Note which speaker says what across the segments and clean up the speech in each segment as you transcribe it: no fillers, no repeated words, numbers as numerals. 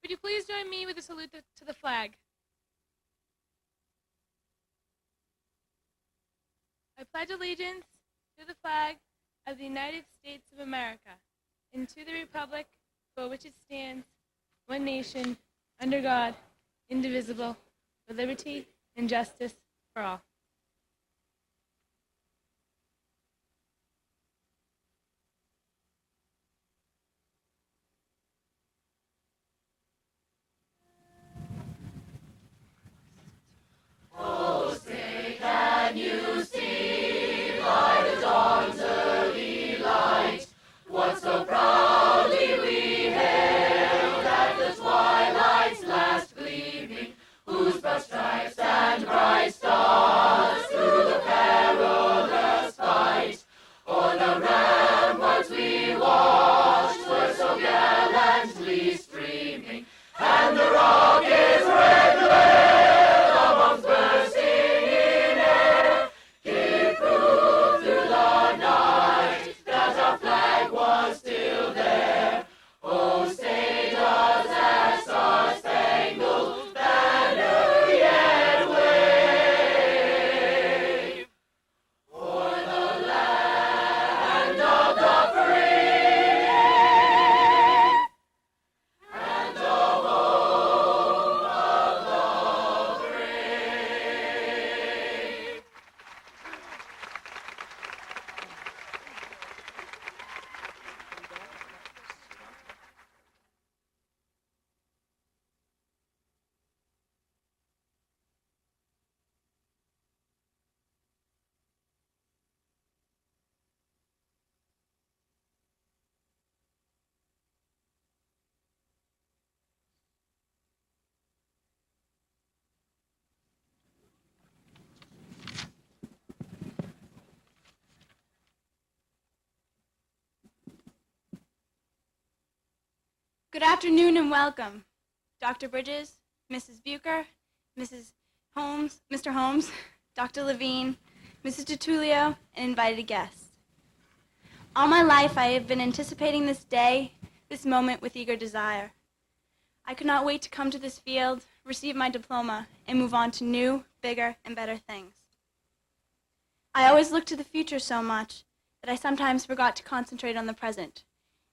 Speaker 1: Would you please join me with a salute to the flag? I pledge allegiance to the flag of the United States of America and to the republic for which it stands, one nation, under God, indivisible, with liberty and justice for all.
Speaker 2: Oh, say, can you see by the dawn's early light what so proudly we hailed at the twilight's last gleaming, whose broad stripes and bright stars through the perilous fight o'er the ramparts we watched were so gallantly streaming, and the rocket's red glare, the bombs bursting in air, gave proof through the night that our flag was still there. Oh, say does that star-spangled banner yet wave o'er the land of the free and the home of the brave.
Speaker 3: Good afternoon and welcome, Dr. Bridges, Mrs. Bucher, Mrs. Holmes, Mr. Holmes, Dr. Levine, Mrs. DiTullio, and invited guests. All my life I have been anticipating this day, this moment with eager desire. I could not wait to come to this field, receive my diploma, and move on to new, bigger, and better things. I always looked to the future so much that I sometimes forgot to concentrate on the present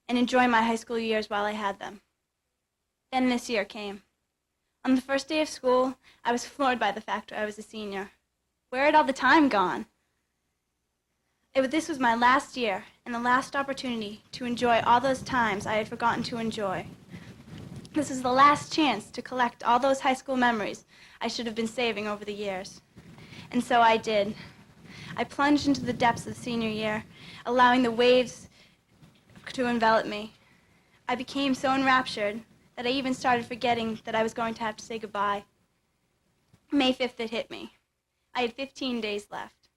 Speaker 3: and enjoy my high school years while I had them. Then this year came. On the first day of school, I was floored by the fact I was a senior. Where had all the time gone? This was my last year and the last opportunity to enjoy all those times I had forgotten to enjoy. This is the last chance to collect all those high school memories I should have been saving over the years. And so I did. I plunged into the depths of the senior year, allowing the waves to envelop me. I became so enraptured that I even started forgetting that I was going to have to say goodbye. May 5th it hit me. I had 15 days left.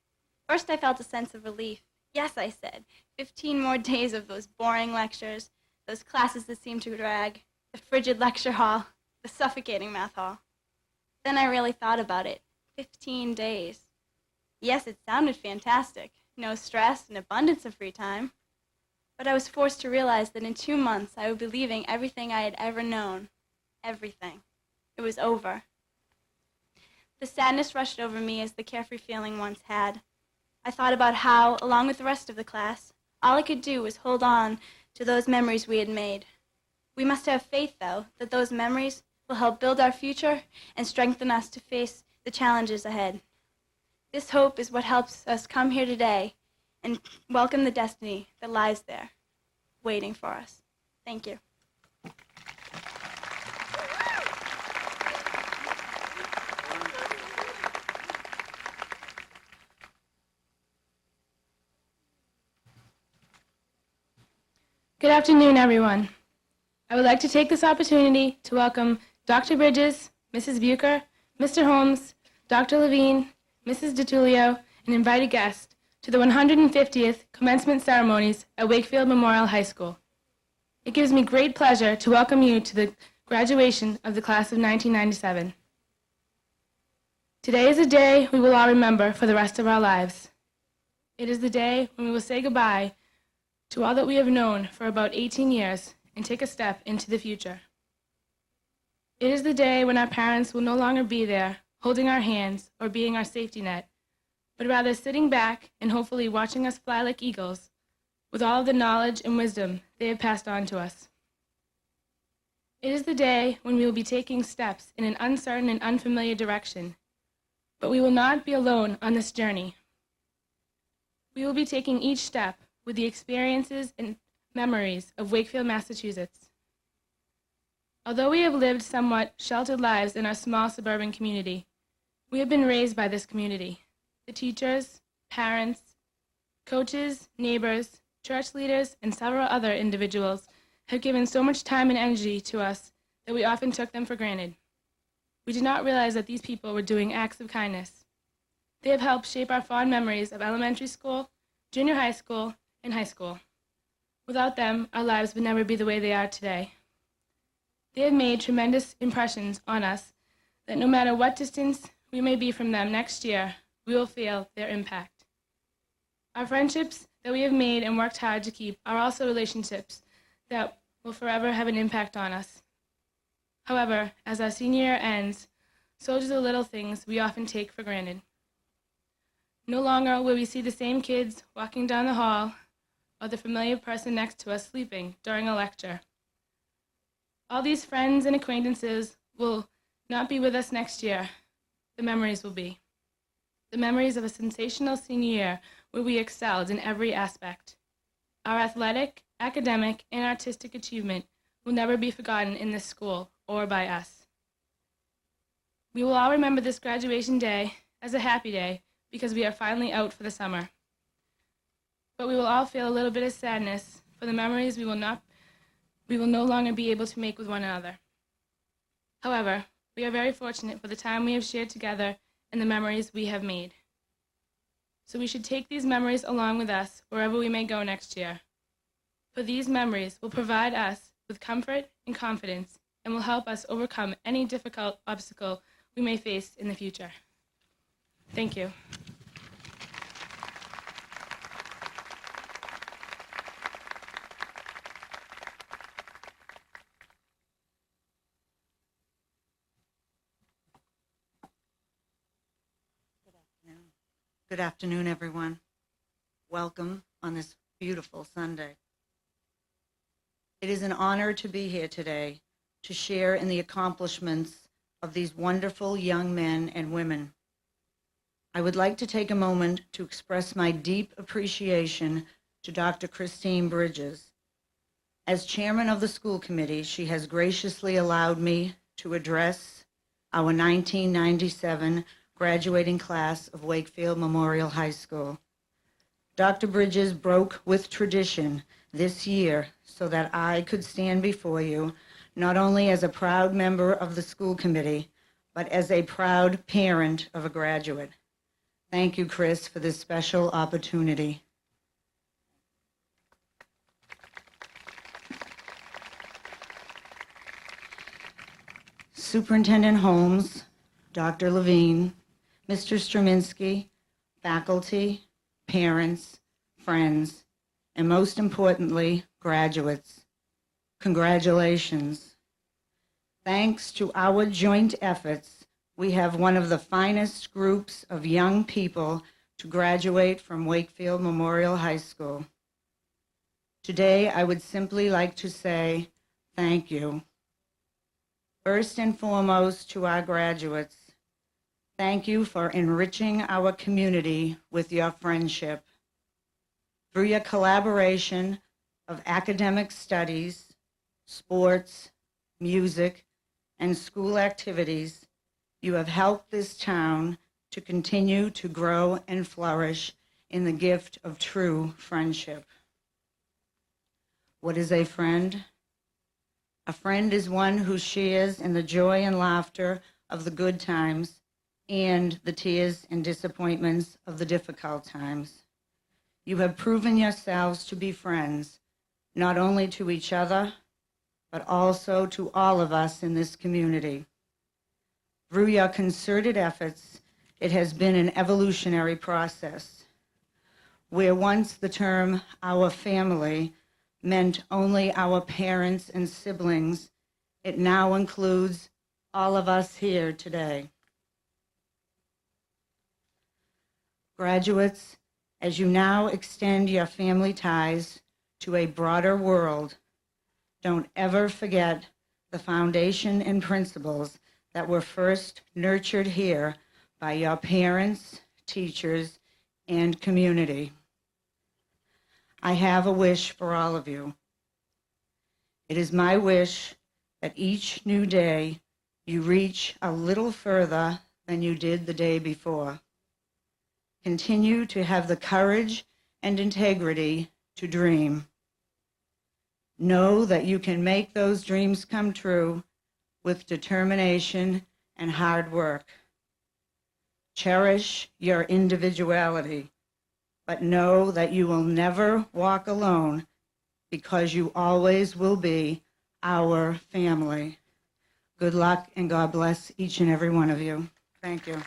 Speaker 3: First I felt a sense of relief. Yes, I said, 15 more days of those boring lectures, those classes that seemed to drag, the frigid lecture hall, the suffocating math hall. Then I really thought about it. 15 days. Yes, it sounded fantastic. No stress, an abundance of free time. But I was forced to realize that in 2 months I would be leaving everything I had ever known. Everything. It was over. The sadness rushed over me as the carefree feeling once had. I thought about how, along with the rest of the class, all I could do was hold on to those memories we had made. We must have faith, though, that those memories will help build our future and strengthen us to face the challenges ahead. This hope is what helps us come here today and welcome the destiny that lies there, waiting for us. Thank you.
Speaker 1: Good afternoon, everyone. I would like to take this opportunity to welcome Dr. Bridges, Mrs. Bucher, Mr. Holmes, Dr. Levine, Mrs. DiTullio, and invited guests to the 150th commencement ceremonies at Wakefield Memorial High School. It gives me great pleasure to welcome you to the graduation of the class of 1997. Today is a day we will all remember for the rest of our lives. It is the day when we will say goodbye to all that we have known for about 18 years and take a step into the future. It is the day when our parents will no longer be there, holding our hands or being our safety net, but rather sitting back and hopefully watching us fly like eagles with all of the knowledge and wisdom they have passed on to us. It is the day when we will be taking steps in an uncertain and unfamiliar direction, but we will not be alone on this journey. We will be taking each step with the experiences and memories of Wakefield, Massachusetts. Although we have lived somewhat sheltered lives in our small suburban community, we have been raised by this community. The teachers, parents, coaches, neighbors, church leaders, and several other individuals have given so much time and energy to us that we often took them for granted. We did not realize that these people were doing acts of kindness. They have helped shape our fond memories of elementary school, junior high school, and high school. Without them, our lives would never be the way they are today. They have made tremendous impressions on us that no matter what distance we may be from them next year, we will feel their impact. Our friendships that we have made and worked hard to keep are also relationships that will forever have an impact on us. However, as our senior year ends, so do the little things we often take for granted. No longer will we see the same kids walking down the hall or the familiar person next to us sleeping during a lecture. All these friends and acquaintances will not be with us next year. The memories will be. The memories of a sensational senior year where we excelled in every aspect. Our athletic, academic, and artistic achievement will never be forgotten in this school or by us. We will all remember this graduation day as a happy day because we are finally out for the summer. But we will all feel a little bit of sadness for the memories we will no longer be able to make with one another. However, we are very fortunate for the time we have shared together and the memories we have made. So we should take these memories along with us wherever we may go next year. For these memories will provide us with comfort and confidence and will help us overcome any difficult obstacle we may face in the future. Thank you.
Speaker 4: Good afternoon, everyone. Welcome on this beautiful Sunday. It is an honor to be here today to share in the accomplishments of these wonderful young men and women. I would like to take a moment to express my deep appreciation to Dr. Christine Bridges. As chairman of the school committee, she has graciously allowed me to address our 1997 graduating class of Wakefield Memorial High School. Dr. Bridges broke with tradition this year so that I could stand before you not only as a proud member of the school committee, but as a proud parent of a graduate. Thank you, Chris, for this special opportunity. Superintendent Holmes, Dr. Levine, Mr. Straminsky, faculty, parents, friends, and most importantly, graduates, congratulations. Thanks to our joint efforts, we have one of the finest groups of young people to graduate from Wakefield Memorial High School. Today, I would simply like to say thank you. First and foremost, to our graduates, thank you for enriching our community with your friendship. Through your collaboration of academic studies, sports, music, and school activities, you have helped this town to continue to grow and flourish in the gift of true friendship. What is a friend? A friend is one who shares in the joy and laughter of the good times and the tears and disappointments of the difficult times. You have proven yourselves to be friends, not only to each other, but also to all of us in this community. Through your concerted efforts, it has been an evolutionary process, where once the term "our family" meant only our parents and siblings, it now includes all of us here today. Graduates, as you now extend your family ties to a broader world, don't ever forget the foundation and principles that were first nurtured here by your parents, teachers, and community. I have a wish for all of you. It is my wish that each new day you reach a little further than you did the day before. Continue to have the courage and integrity to dream. Know that you can make those dreams come true with determination and hard work. Cherish your individuality, but know that you will never walk alone because you always will be our family. Good luck and God bless each and every one of you. Thank you.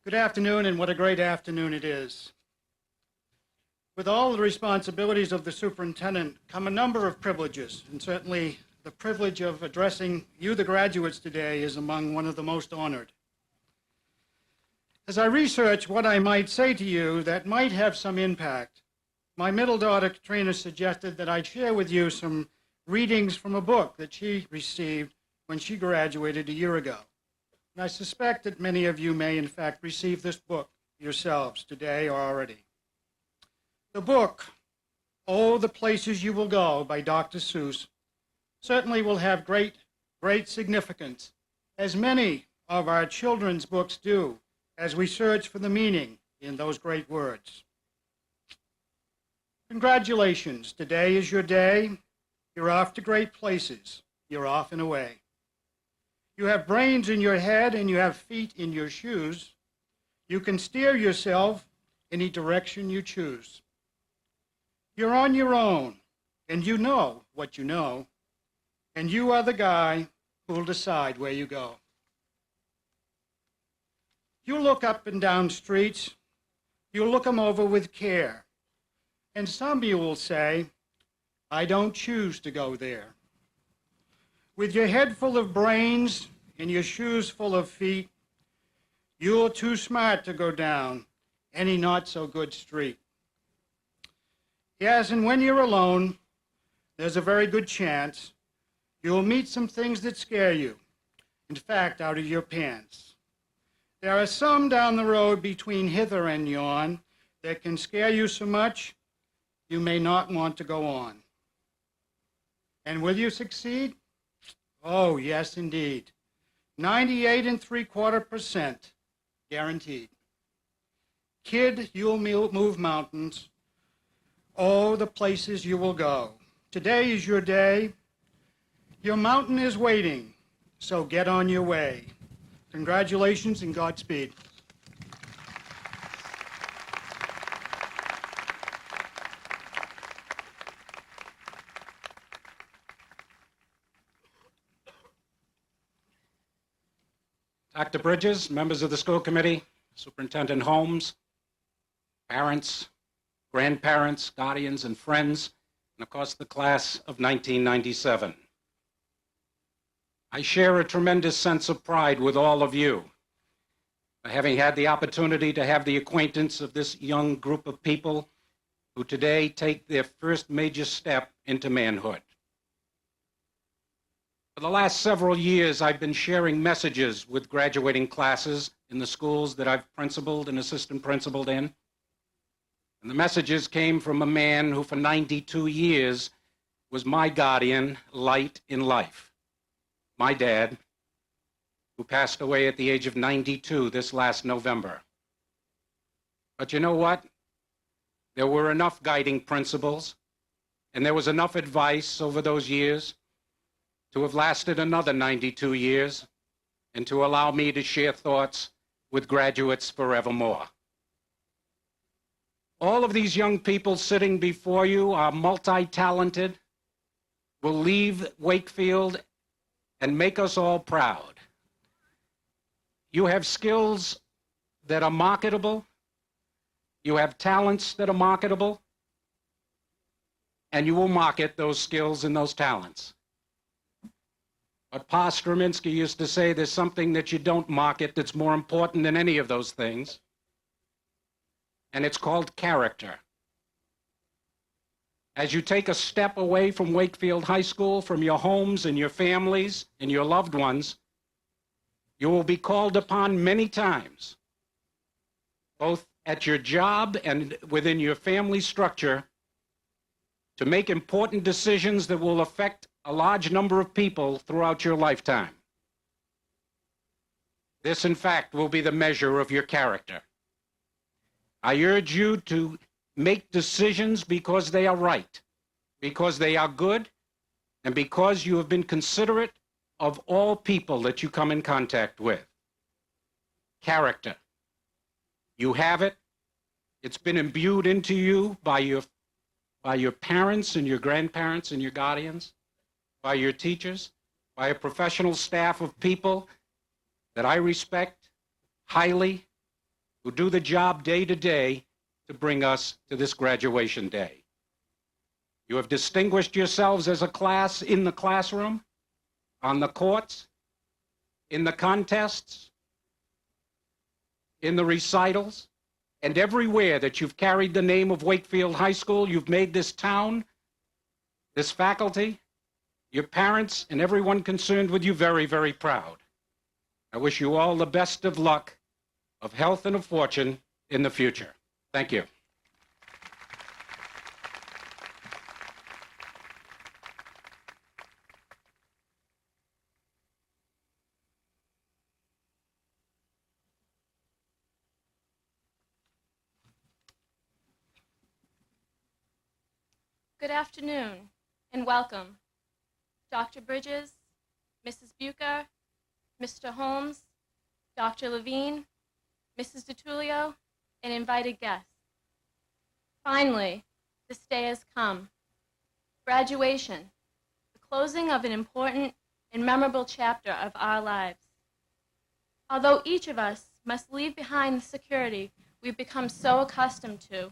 Speaker 5: Good afternoon, and what a great afternoon it is. With all the responsibilities of the superintendent come a number of privileges, and certainly the privilege of addressing you, the graduates, today is among one of the most honored. As I research what I might say to you that might have some impact, my middle daughter, Katrina, suggested that I share with you some readings from a book that she received when she graduated a year ago. And I suspect that many of you may, in fact, receive this book yourselves today or already. The book, Oh, the Places You Will Go, by Dr. Seuss, certainly will have great significance, as many of our children's books do, as we search for the meaning in those great words. Congratulations, today is your day. You're off to great places. You're off and away. You have brains in your head and you have feet in your shoes. You can steer yourself any direction you choose. You're on your own, and you know what you know, and you are the guy who'll decide where you go. You look up and down streets, you look them over with care, and some of you will say, I don't choose to go there. With your head full of brains and your shoes full of feet, you're too smart to go down any not-so-good street. Yes, and when you're alone, there's a very good chance you'll meet some things that scare you, in fact, out of your pants. There are some down the road between hither and yon that can scare you so much you may not want to go on. And will you succeed? Oh, yes, indeed. 98.75% guaranteed. Kid, you'll move mountains. Oh, the places you will go. Today is your day. Your mountain is waiting, so get on your way. Congratulations and Godspeed.
Speaker 6: Dr. Bridges, members of the school committee, Superintendent Holmes, parents, grandparents, guardians, and friends, and of course the class of 1997. I share a tremendous sense of pride with all of you for having had the opportunity to have the acquaintance of this young group of people who today take their first major step into manhood. For the last several years, I've been sharing messages with graduating classes in the schools that I've principaled and assistant principaled in. And the messages came from a man who for 92 years was my guardian, light in life. My dad, who passed away at the age of 92 this last November. But you know what? There were enough guiding principles, and there was enough advice over those years to have lasted another 92 years and to allow me to share thoughts with graduates forevermore. All of these young people sitting before you are multi-talented, will leave Wakefield and make us all proud. You have skills that are marketable, you have talents that are marketable, and you will market those skills and those talents. But Pa Straminsky used to say there's something that you don't market that's more important than any of those things, and it's called character. As you take a step away from Wakefield High School, from your homes and your families and your loved ones, you will be called upon many times, both at your job and within your family structure, to make important decisions that will affect a large number of people throughout your lifetime. This, in fact, will be the measure of your character. I urge you to make decisions because they are right, because they are good, and because you have been considerate of all people that you come in contact with. Character. You have it. It's been imbued into you by your parents and your grandparents and your guardians, by your teachers, by a professional staff of people that I respect highly, who do the job day to day to bring us to this graduation day. You have distinguished yourselves as a class in the classroom, on the courts, in the contests, in the recitals, and everywhere that you've carried the name of Wakefield High School. You've made this town, this faculty, your parents, and everyone concerned with you very, very proud. I wish you all the best of luck, of health and of fortune in the future. Thank you.
Speaker 3: Good afternoon and welcome, Dr. Bridges, Mrs. Bucher, Mr. Holmes, Dr. Levine, Mrs. DiTullio, and invited guests. Finally, this day has come. Graduation, the closing of an important and memorable chapter of our lives. Although each of us must leave behind the security we've become so accustomed to,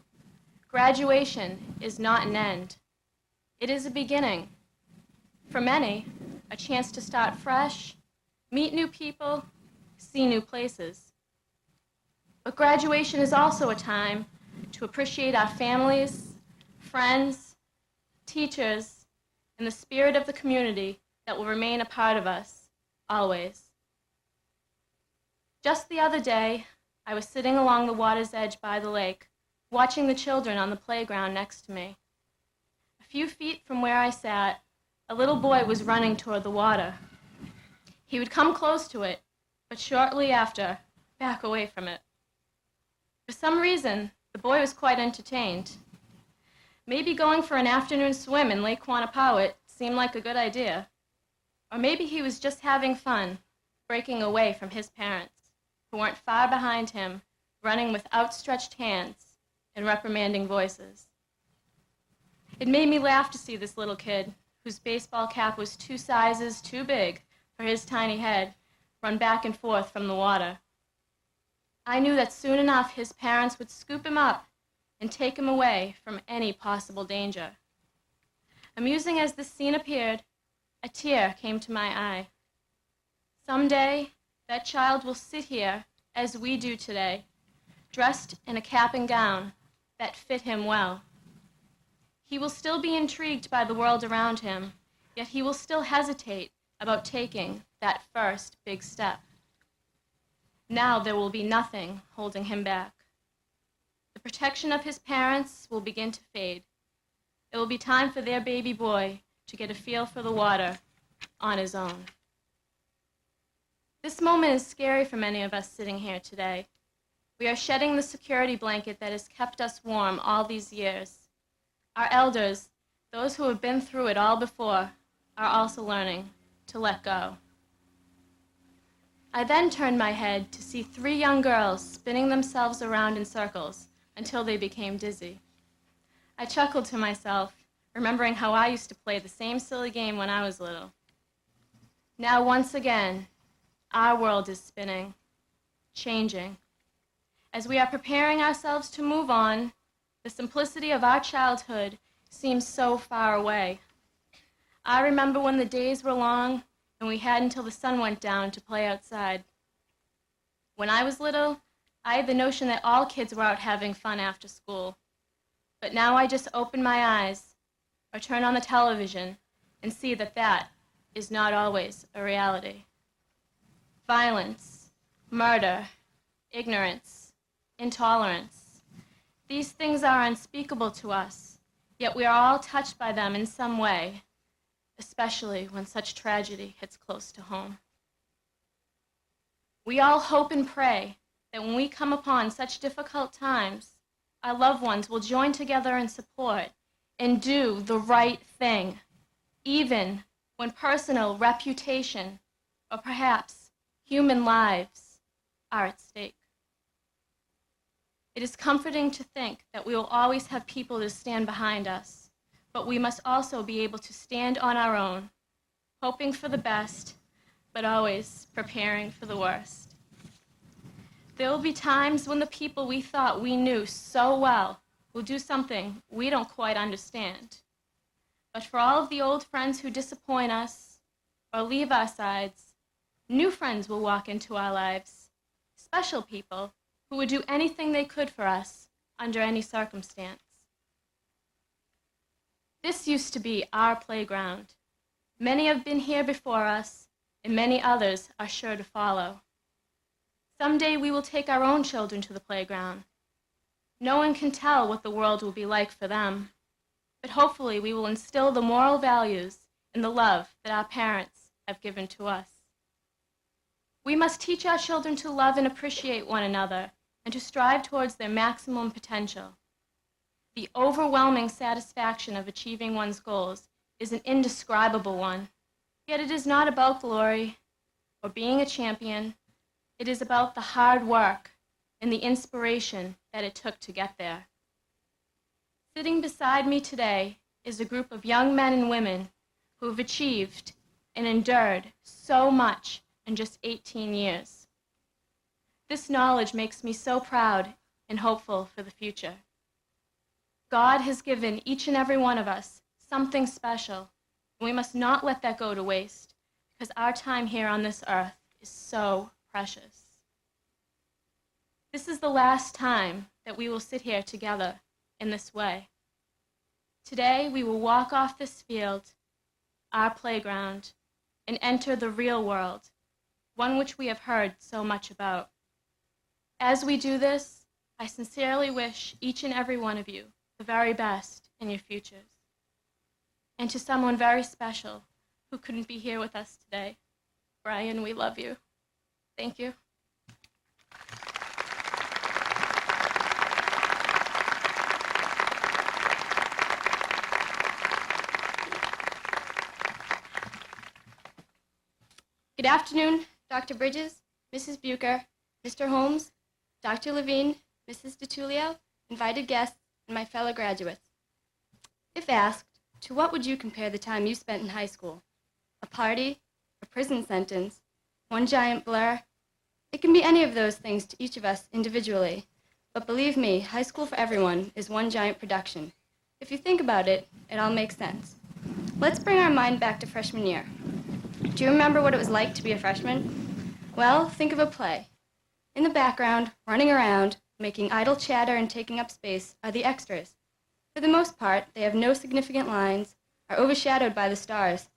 Speaker 3: graduation is not an end. It is a beginning. For many, a chance to start fresh, meet new people, see new places. But graduation is also a time to appreciate our families, friends, teachers, and the spirit of the community that will remain a part of us, always. Just the other day, I was sitting along the water's edge by the lake, watching the children on the playground next to me. A few feet from where I sat, a little boy was running toward the water. He would come close to it, but shortly after, back away from it. For some reason, the boy was quite entertained. Maybe going for an afternoon swim in Lake Quannapowitt seemed like a good idea. Or maybe he was just having fun, breaking away from his parents, who weren't far behind him, running with outstretched hands and reprimanding voices. It made me laugh to see this little kid, whose baseball cap was 2 sizes too big for his tiny head, run back and forth from the water. I knew that soon enough his parents would scoop him up and take him away from any possible danger. Amusing as this scene appeared, a tear came to my eye. Someday, that child will sit here as we do today, dressed in a cap and gown that fit him well. He will still be intrigued by the world around him, yet he will still hesitate about taking that first big step. Now there will be nothing holding him back. The protection of his parents will begin to fade. It will be time for their baby boy to get a feel for the water on his own. This moment is scary for many of us sitting here today. We are shedding the security blanket that has kept us warm all these years. Our elders, those who have been through it all before, are also learning to let go.
Speaker 7: I then turned my head to see 3 young girls spinning themselves around in circles until they became dizzy. I chuckled to myself, remembering how I used to play the same silly game when I was little. Now, once again, our world is spinning, changing. As we are preparing ourselves to move on, the simplicity of our childhood seems so far away. I remember when the days were long and we had until the sun went down to play outside. When I was little, I had the notion that all kids were out having fun after school. But now I just open my eyes or turn on the television and see that that is not always a reality. Violence, murder, ignorance, intolerance. These things are unspeakable to us, yet we are all touched by them in some way, especially when such tragedy hits close to home. We all hope and pray that when we come upon such difficult times, our loved ones will join together in support and do the right thing, even when personal reputation or perhaps human lives are at stake. It is comforting to think that we will always have people to stand behind us, but we must also be able to stand on our own, hoping for the best, but always preparing for the worst. There will be times when the people we thought we knew so well will do something we don't quite understand. But for all of the old friends who disappoint us or leave our sides, new friends will walk into our lives, special people who would do anything they could for us under any circumstance. This used to be our playground. Many have been here before us, and many others are sure to follow. Someday we will take our own children to the playground. No one can tell what the world will be like for them, but hopefully we will instill the moral values and the love that our parents have given to us. We must teach our children to love and appreciate one another and to strive towards their maximum potential. The overwhelming satisfaction of achieving one's goals is an indescribable one, yet it is not about glory or being a champion. It is about the hard work and the inspiration that it took to get there. Sitting beside me today is a group of young men and women who have achieved and endured so much in just 18 years. This knowledge makes me so proud and hopeful for the future. God has given each and every one of us something special, and we must not let that go to waste, because our time here on this earth is so precious. This is the last time that we will sit here together in this way. Today, we will walk off this field, our playground, and enter the real world, one which we have heard so much about. As we do this, I sincerely wish each and every one of you the very best in your futures. And to someone very special who couldn't be here with us today, Brian, we love you. Thank you. Good afternoon, Dr. Bridges, Mrs. Bucher, Mr. Holmes, Dr. Levine, Mrs. DiTullio, invited guests, and my fellow graduates. If asked, to what would you compare the time you spent in high school? A party, a prison sentence, one giant blur? It can be any of those things to each of us individually, but believe me, high school for everyone is one giant production. If you think about it, it all makes sense. Let's bring our mind back to freshman year. Do you remember what it was like to be a freshman? Well, think of a play. In the background, running around, making idle chatter and taking up space, are the extras. For the most part, they have no significant lines, are overshadowed by the stars,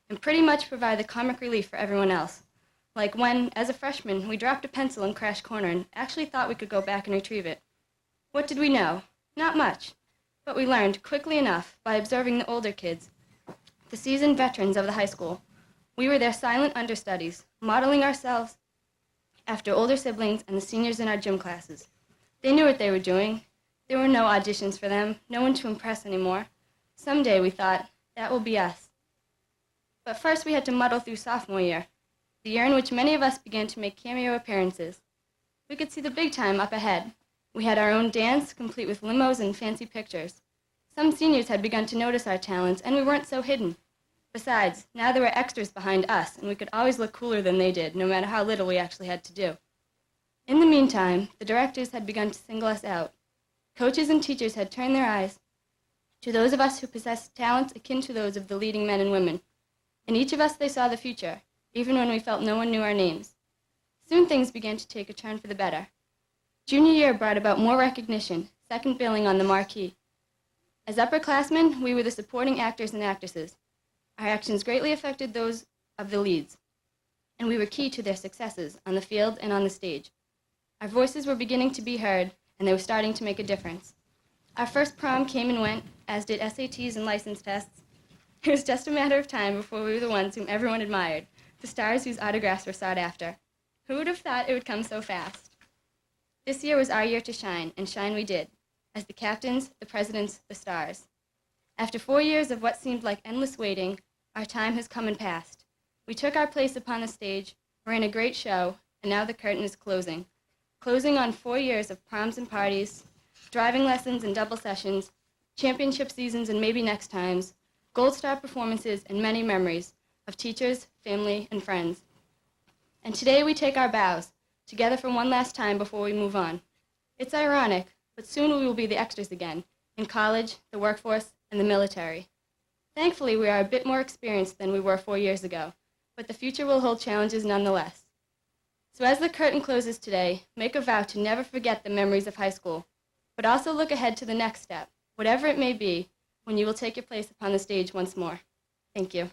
Speaker 7: and pretty much provide the comic relief for everyone else. Like when, as a freshman, we dropped a pencil in Crash Corner and actually thought we could go back and retrieve it. What did we know? Not much. But we learned quickly enough by observing the older kids, the seasoned veterans of the high school. We were their silent understudies, modeling ourselves after older siblings and the seniors in our gym classes. They knew what they were doing. There were no auditions for them, no one to impress anymore. Someday, we thought, that will be us. But first we had to muddle through sophomore year.
Speaker 3: the year in which many of us began to make cameo appearances. We could see the big time up ahead. We had our own dance, complete with limos and fancy pictures. Some seniors had begun to notice our talents, and we weren't so hidden. Besides, now there were extras behind us, and we could always look cooler than they did, no matter how little we actually had to do. In the meantime, the directors had begun to single us out. Coaches and teachers had turned their eyes to those of us who possessed talents akin to those of the leading men and women. In each of us they saw the future, even when we felt no one knew our names. Soon things began to take a turn for the better. Junior year brought about more recognition, second billing on the marquee. As upperclassmen, we were the supporting actors and actresses. Our actions greatly affected those of the leads, and we were key to their successes on the field and on the stage. Our voices were beginning to be heard, and they were starting to make a difference. Our first prom came and went, as did SATs and license tests. It was just a matter of time before we were the ones whom everyone admired, the stars whose autographs were sought after. Who would have thought it would come so fast? This year was our year to shine, and shine we did, as the captains, the presidents, the stars. After 4 years of what seemed like endless waiting, our time has come and passed. We took our place upon the stage, ran a great show, and now the curtain is closing. Closing on 4 years of proms and parties, driving lessons and double sessions, championship seasons and maybe next times, gold star performances and many memories of teachers, family, and friends. And today we take our bows, together for one last time before we move on. It's ironic, but soon we will be the extras again, in college, the workforce, and the military. Thankfully, we are a bit more experienced than we were 4 years ago, but the future will hold challenges nonetheless. So as the curtain closes today, make a vow to never forget the memories of high school, but also look ahead to the next step, whatever it may be, when you will take your place upon the stage once more. Thank you.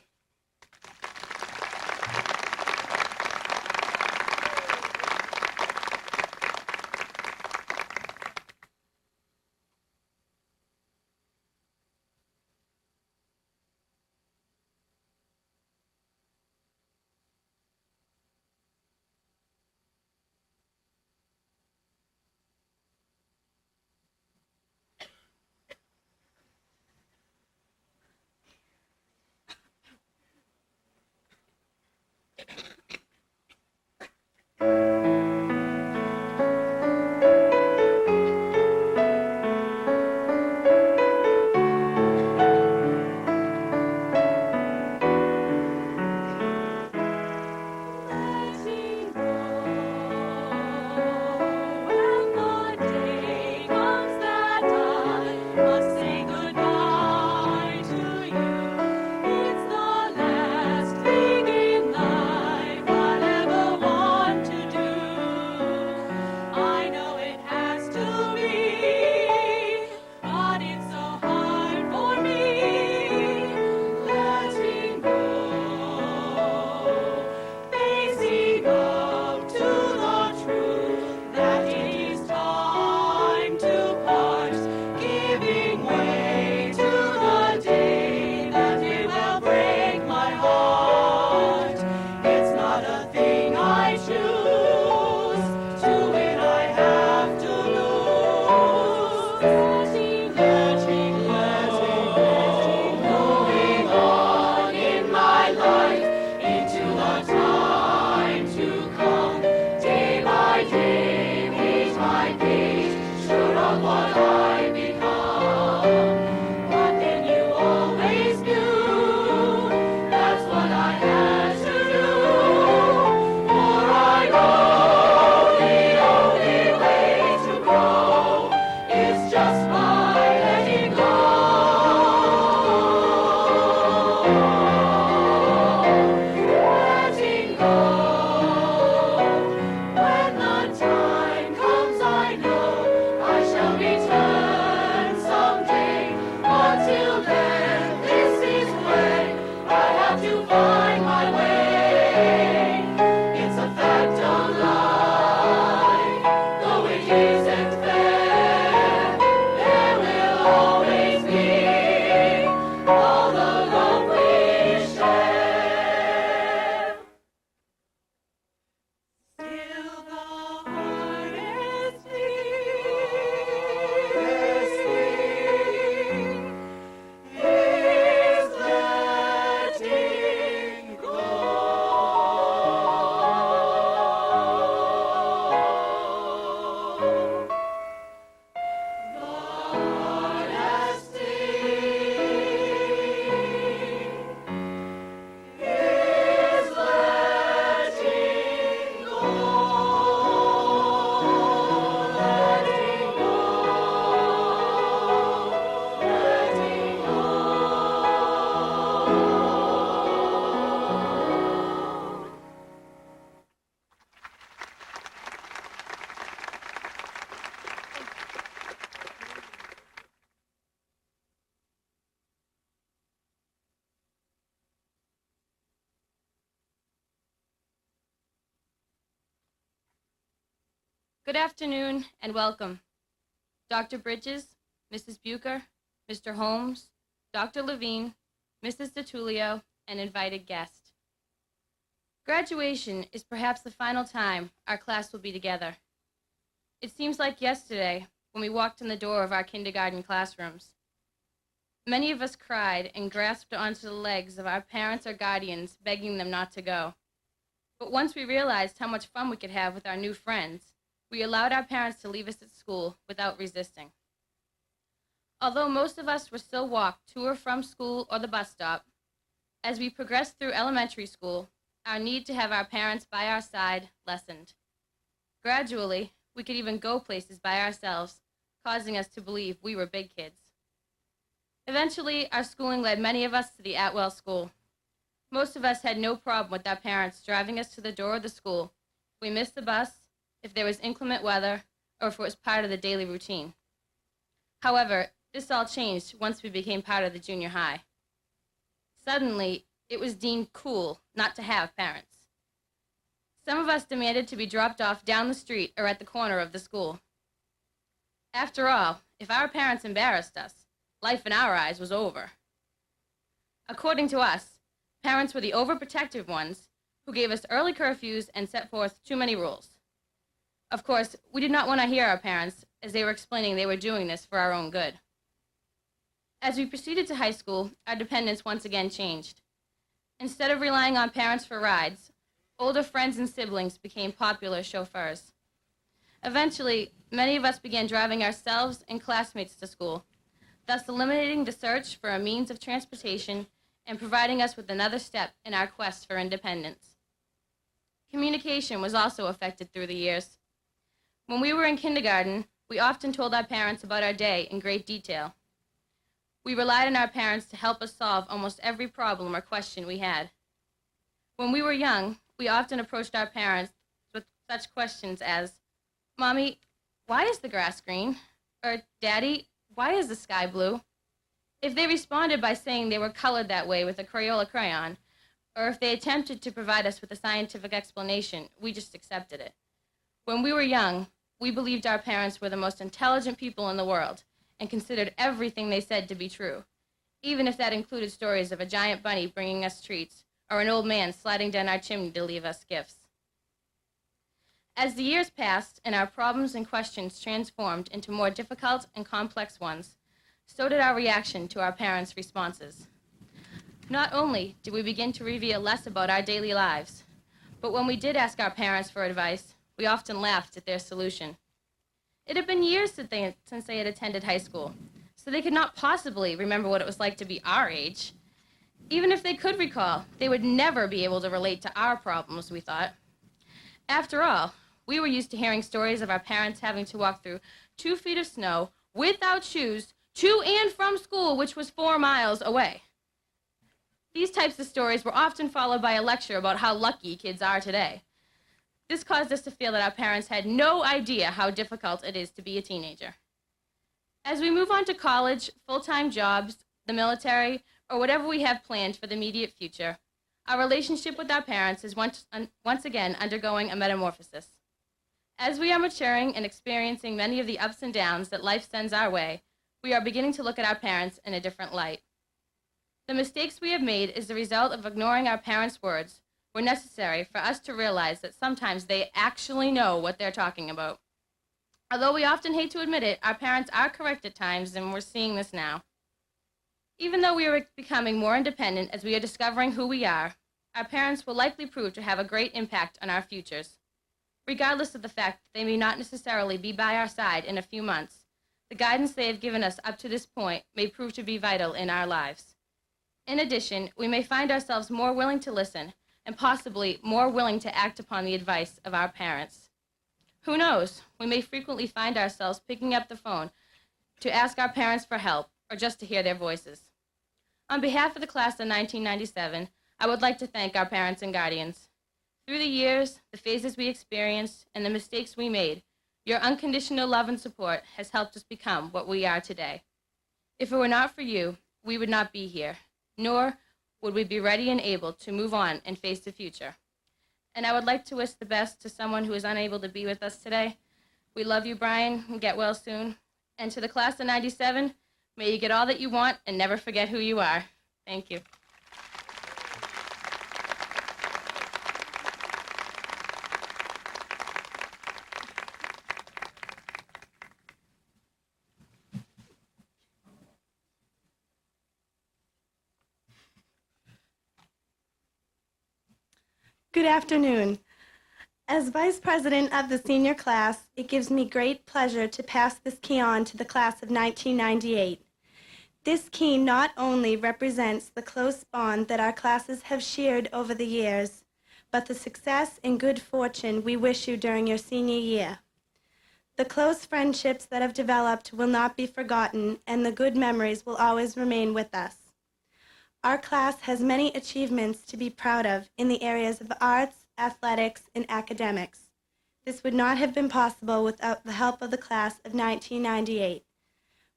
Speaker 7: Good afternoon and welcome. Dr. Bridges, Mrs. Bucher, Mr. Holmes, Dr. Levine, Mrs. DiTullio, and invited guest. Graduation is perhaps the final time our class will be together. It seems like yesterday when we walked in the door of our kindergarten classrooms. Many of us cried and grasped onto the legs of our parents or guardians, begging them not to go. But once we realized how much fun we could have with our new friends, we allowed our parents to leave us at school without resisting. Although most of us would still walk to or from school or the bus stop, as we progressed through elementary school, our need to have our parents by our side lessened. Gradually, we could even go places by ourselves, causing us to believe we were big kids. Eventually, our schooling led many of us to the Atwell School. Most of us had no problem with our parents driving us to the door of the school if we missed the bus, if there was inclement weather, or if it was part of the daily routine. However, this all changed once we became part of the junior high. Suddenly, it was deemed cool not to have parents. Some of us demanded to be dropped off down the street or at the corner of the school. After all, if our parents embarrassed us, life in our eyes was over. According to us, parents were the overprotective ones who gave us early curfews and set forth too many rules. Of course, we did not want to hear our parents as they were explaining they were doing this for our own good. As we proceeded to high school, our dependence once again changed. Instead of relying on parents for rides, older friends and siblings became popular chauffeurs. Eventually, many of us began driving ourselves and classmates to school, thus eliminating the search for a means of transportation and providing us with another step in our quest for independence. Communication was also affected through the years. When we were in kindergarten, we often told our parents about our day in great detail. We relied on our parents to help us solve almost every problem or question we had. When we were young, we often approached our parents with such questions as, "Mommy, why is the grass green?" Or, "Daddy, why is the sky blue?" If they responded by saying they were colored that way with a Crayola crayon, or if they attempted to provide us with a scientific explanation, we just accepted it. When we were young, we believed our parents were the most intelligent people in the world and considered everything they said to be true, even if that included stories of a giant bunny bringing us treats or an old man sliding down our chimney to leave us gifts. As the years passed and our problems and questions transformed into more difficult and complex ones, so did our reaction to our parents' responses. Not only did we begin to reveal less about our daily lives, but when we did ask our parents for advice, we often laughed at their solution. It had been years since they had attended high school, so they could not possibly remember what it was like to be our age. Even if they could recall, they would never be able to relate to our problems, we thought. After all, we were used to hearing stories of our parents having to walk through 2 feet of snow without shoes to and from school, which was 4 miles away. These types of stories were often followed by a lecture about how lucky kids are today. This caused us to feel that our parents had no idea how difficult it is to be a teenager. As we move on to college, full-time jobs, the military, or whatever we have planned for the immediate future, our relationship with our parents is once again undergoing a metamorphosis. As we are maturing and experiencing many of the ups and downs that life sends our way, we are beginning to look at our parents in a different light. The mistakes we have made is the result of ignoring our parents' words were necessary for us to realize that sometimes they actually know what they're talking about. Although we often hate to admit it, our parents are correct at times, and we're seeing this now. Even though we are becoming more independent as we are discovering who we are, our parents will likely prove to have a great impact on our futures. Regardless of the fact that they may not necessarily be by our side in a few months, the guidance they have given us up to this point may prove to be vital in our lives. In addition, we may find ourselves more willing to listen and possibly more willing to act upon the advice of our parents. Who knows, we may frequently find ourselves picking up the phone to ask our parents for help or just to hear their voices. On behalf of the class of 1997, I would like to thank our parents and guardians. Through the years, the phases we experienced, and the mistakes we made, your unconditional love and support has helped us become what we are today. If it were not for you, we would not be here, nor would we be ready and able to move on and face the future. And I would like to wish the best to someone who is unable to be with us today. We love you, Brian, and get well soon. And to the class of 97, may you get all that you want and never forget who you are. Thank you.
Speaker 8: Good afternoon. As Vice President of the senior class, it gives me great pleasure to pass this key on to the class of 1998. This key not only represents the close bond that our classes have shared over the years, but the success and good fortune we wish you during your senior year. The close friendships that have developed will not be forgotten, and the good memories will always remain with us. Our class has many achievements to be proud of in the areas of arts, athletics, and academics. This would not have been possible without the help of the class of 1998.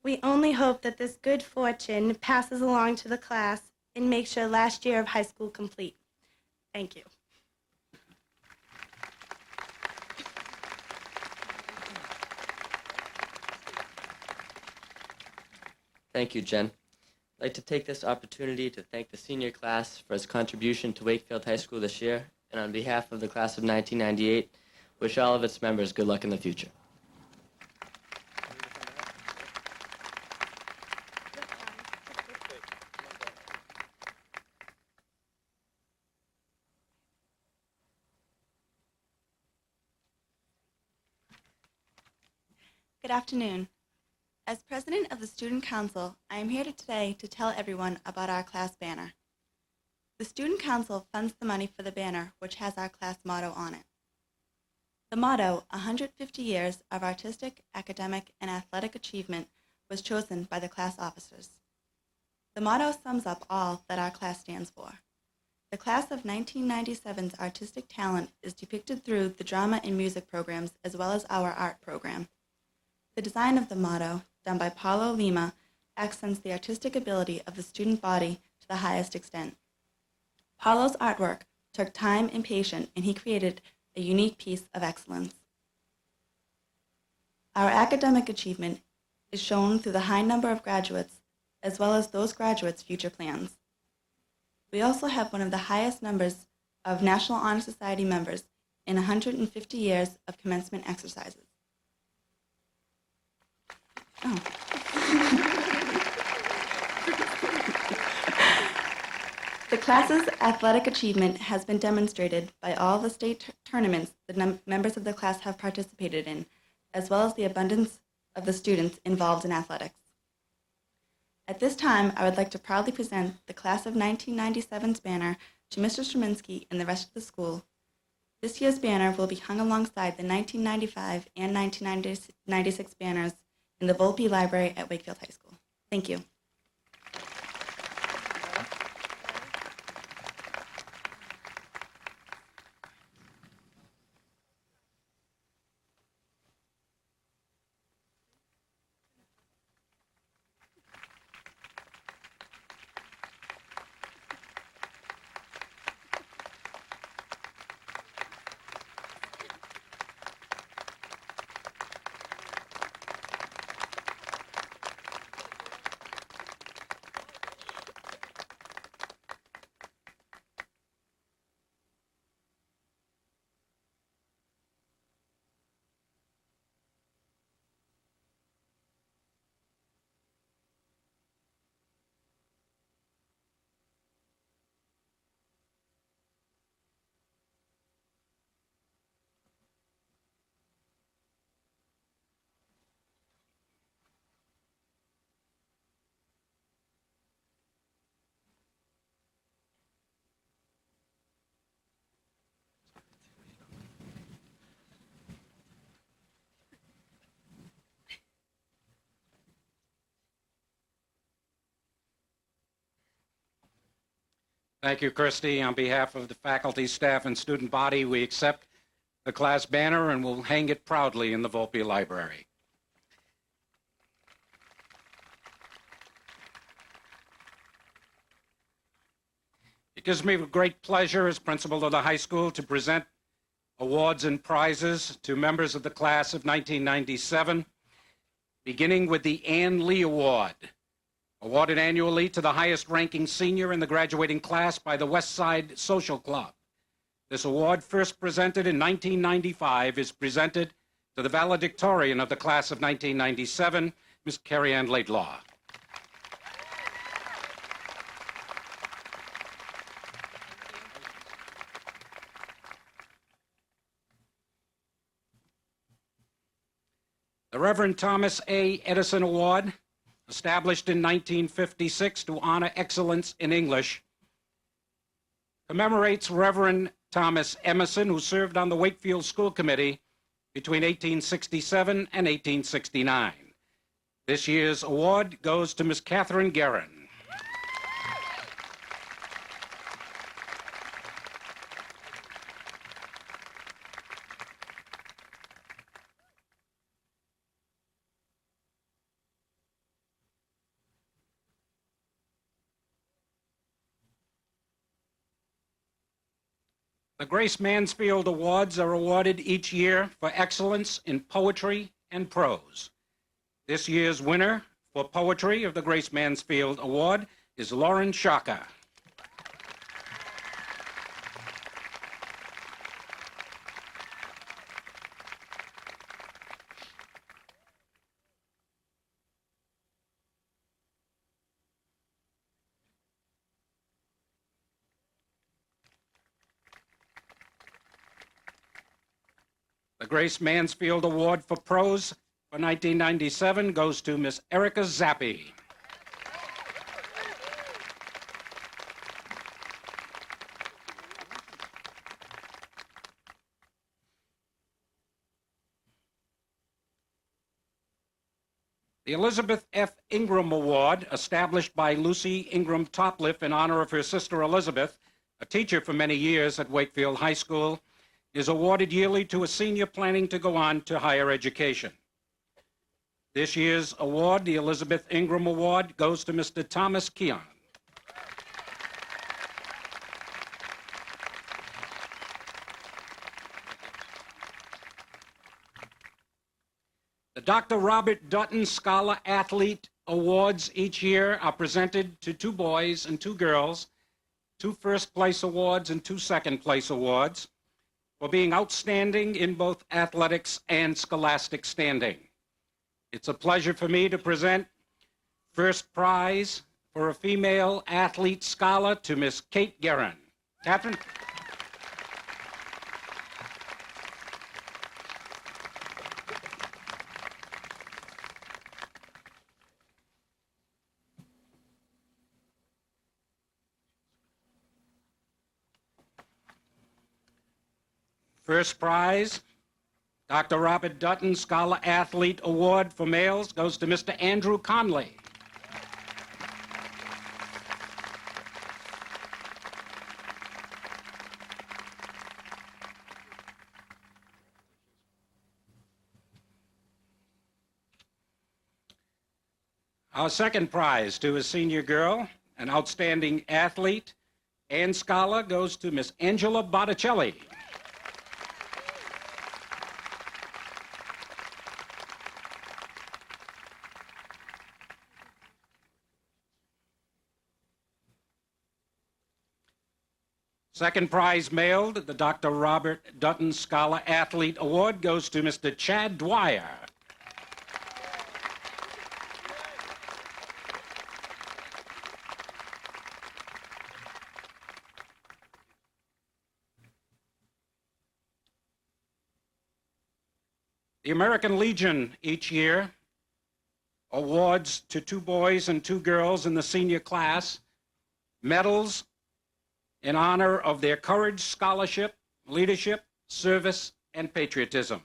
Speaker 8: We only hope that this good fortune passes along to the class and makes your last year of high school complete. Thank you.
Speaker 9: Thank you, Jen. I'd like to take this opportunity to thank the senior class for its contribution to Wakefield High School this year, and on behalf of the class of 1998, wish all of its members good luck in the future.
Speaker 3: Good afternoon. As President of the Student Council, I am here today to tell everyone about our class banner. The Student Council funds the money for the banner, which has our class motto on it. The motto, 150 Years of Artistic, Academic, and Athletic Achievement, was chosen by the class officers. The motto sums up all that our class stands for. The class of 1997's artistic talent is depicted through the drama and music programs as well as our art program. The design of the motto, done by Paulo Lima, accents the artistic ability of the student body to the highest extent. Paulo's artwork took time and patience, and he created a unique piece of excellence. Our academic achievement is shown through the high number of graduates, as well as those graduates' future plans. We also have one of the highest numbers of National Honor Society members in 150 years of commencement exercises. Oh. The class's athletic achievement has been demonstrated by all the state tournaments the members of the class have participated in, as well as the abundance of the students involved in athletics. At this time, I would like to proudly present the class of 1997's banner to Mr. Straminsky and the rest of the school. This year's banner will be hung alongside the 1995 and 1996 banners in the Volpe Library at Wakefield High School. Thank you.
Speaker 6: Thank you, Christy. On behalf of the faculty, staff, and student body, we accept the class banner and will hang it proudly in the Volpe Library. It gives me great pleasure as principal of the high school to present awards and prizes to members of the class of 1997, beginning with the Ann Lee Award, awarded annually to the highest-ranking senior in the graduating class by the West Side Social Club. This award, first presented in 1995, is presented to the valedictorian of the class of 1997, Ms. Carrie Ann Laidlaw. The Reverend Thomas A. Edison Award, established in 1956 to honor excellence in English, commemorates Reverend Thomas Emerson, who served on the Wakefield School Committee between 1867 and 1869. This year's award goes to Ms. Catherine Guerin. The Grace Mansfield Awards are awarded each year for excellence in poetry and prose. This year's winner for poetry of the Grace Mansfield Award is Lauren Shaka. The Grace Mansfield Award for Prose for 1997 goes to Miss Erica Zappi. The Elizabeth F. Ingram Award, established by Lucy Ingram Topliff in honor of her sister Elizabeth, a teacher for many years at Wakefield High School, is awarded yearly to a senior planning to go on to higher education. This year's award, the Elizabeth Ingram Award, goes to Mr. Thomas Keon. The Dr. Robert Dutton Scholar Athlete Awards each year are presented to 2 boys and 2 girls, 2 first-place awards and 2 second-place awards, for being outstanding in both athletics and scholastic standing. It's a pleasure for me to present first prize for a female athlete scholar to Miss Kate Guerin. Catherine? First prize, Dr. Robert Dutton Scholar Athlete Award for males goes to Mr. Andrew Conley. Our second prize to a senior girl, an outstanding athlete and scholar, goes to Miss Angela Botticelli. Second prize mailed, the Dr. Robert Dutton Scholar Athlete Award goes to Mr. Chad Dwyer. The American Legion each year awards to 2 boys and 2 girls in the senior class medals in honor of their courage, scholarship, leadership, service, and patriotism.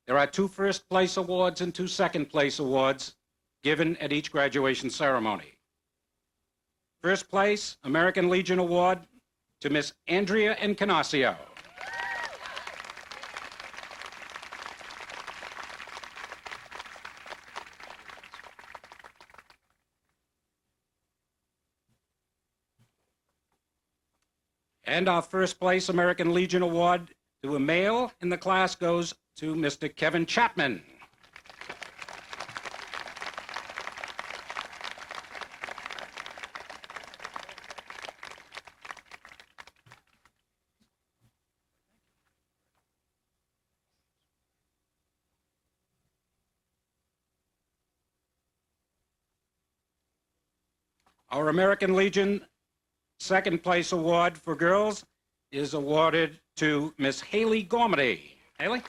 Speaker 6: There are 2 first-place awards and 2 second-place awards given at each graduation ceremony. First place, American Legion Award to Miss Andrea Encarnacio. And our first place American Legion Award to a male in the class goes to Mr. Kevin Chapman. Our American Legion second place award for girls is awarded to Miss Haley Gormady. Haley?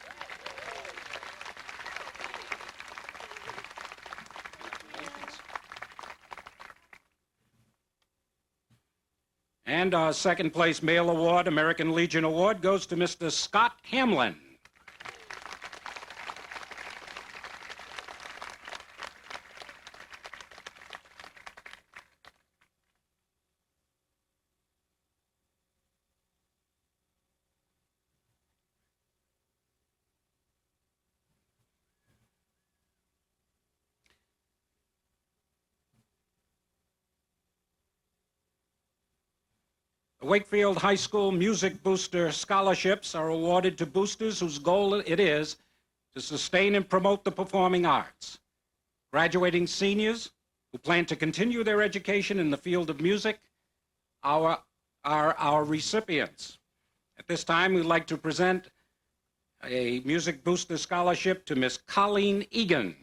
Speaker 6: And our second place male award, American Legion Award, goes to Mr. Scott Hamlin. The Wakefield High School Music Booster Scholarships are awarded to boosters whose goal it is to sustain and promote the performing arts. Graduating seniors who plan to continue their education in the field of music are our recipients. At this time, we'd like to present a Music Booster Scholarship to Miss Colleen Egan.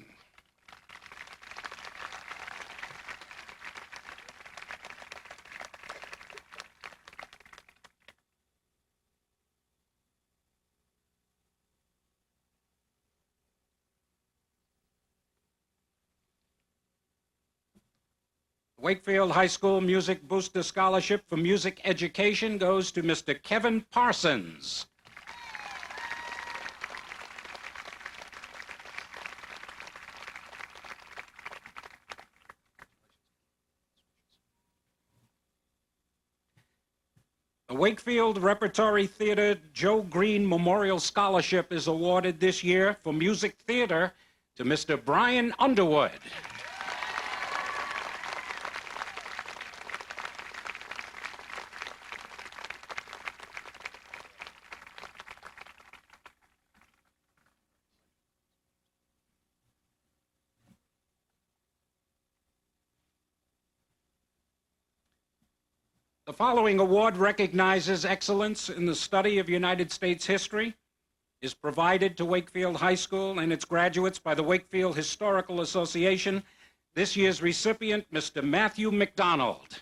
Speaker 6: Wakefield High School Music Booster Scholarship for Music Education goes to Mr. Kevin Parsons. The Wakefield Repertory Theater Joe Green Memorial Scholarship is awarded this year for music theater to Mr. Brian Underwood. The following award recognizes excellence in the study of United States history, is provided to Wakefield High School and its graduates by the Wakefield Historical Association. This year's recipient, Mr. Matthew McDonald.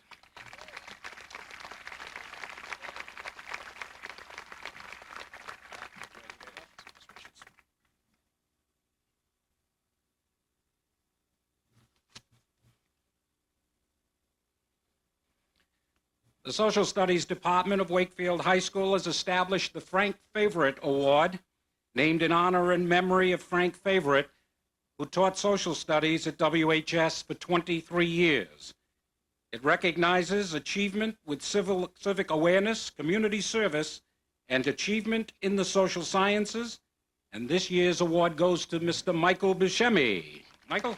Speaker 6: The Social Studies Department of Wakefield High School has established the Frank Favorite Award, named in honor and memory of Frank Favorite, who taught social studies at WHS for 23 years. It recognizes achievement with civic awareness, community service, and achievement in the social sciences. And this year's award goes to Mr. Michael Buscemi. Michael?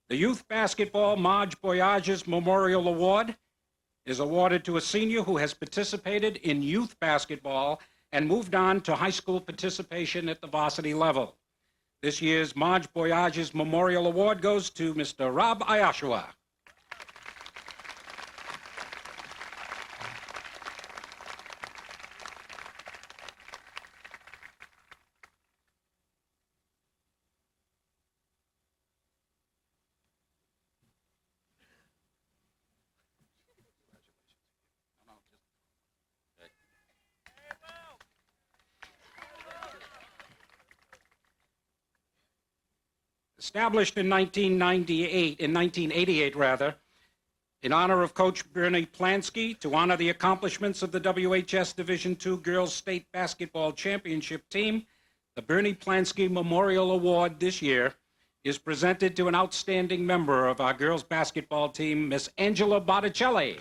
Speaker 6: The Youth Basketball Marge Boyages Memorial Award is awarded to a senior who has participated in youth basketball and moved on to high school participation at the varsity level. This year's Marge Boyages Memorial Award goes to Mr. Rob Ayashua. Established in 1988 rather, in honor of Coach Bernie Plansky, to honor the accomplishments of the WHS Division II Girls State Basketball Championship team, the Bernie Plansky Memorial Award this year is presented to an outstanding member of our girls basketball team, Miss Angela Botticelli.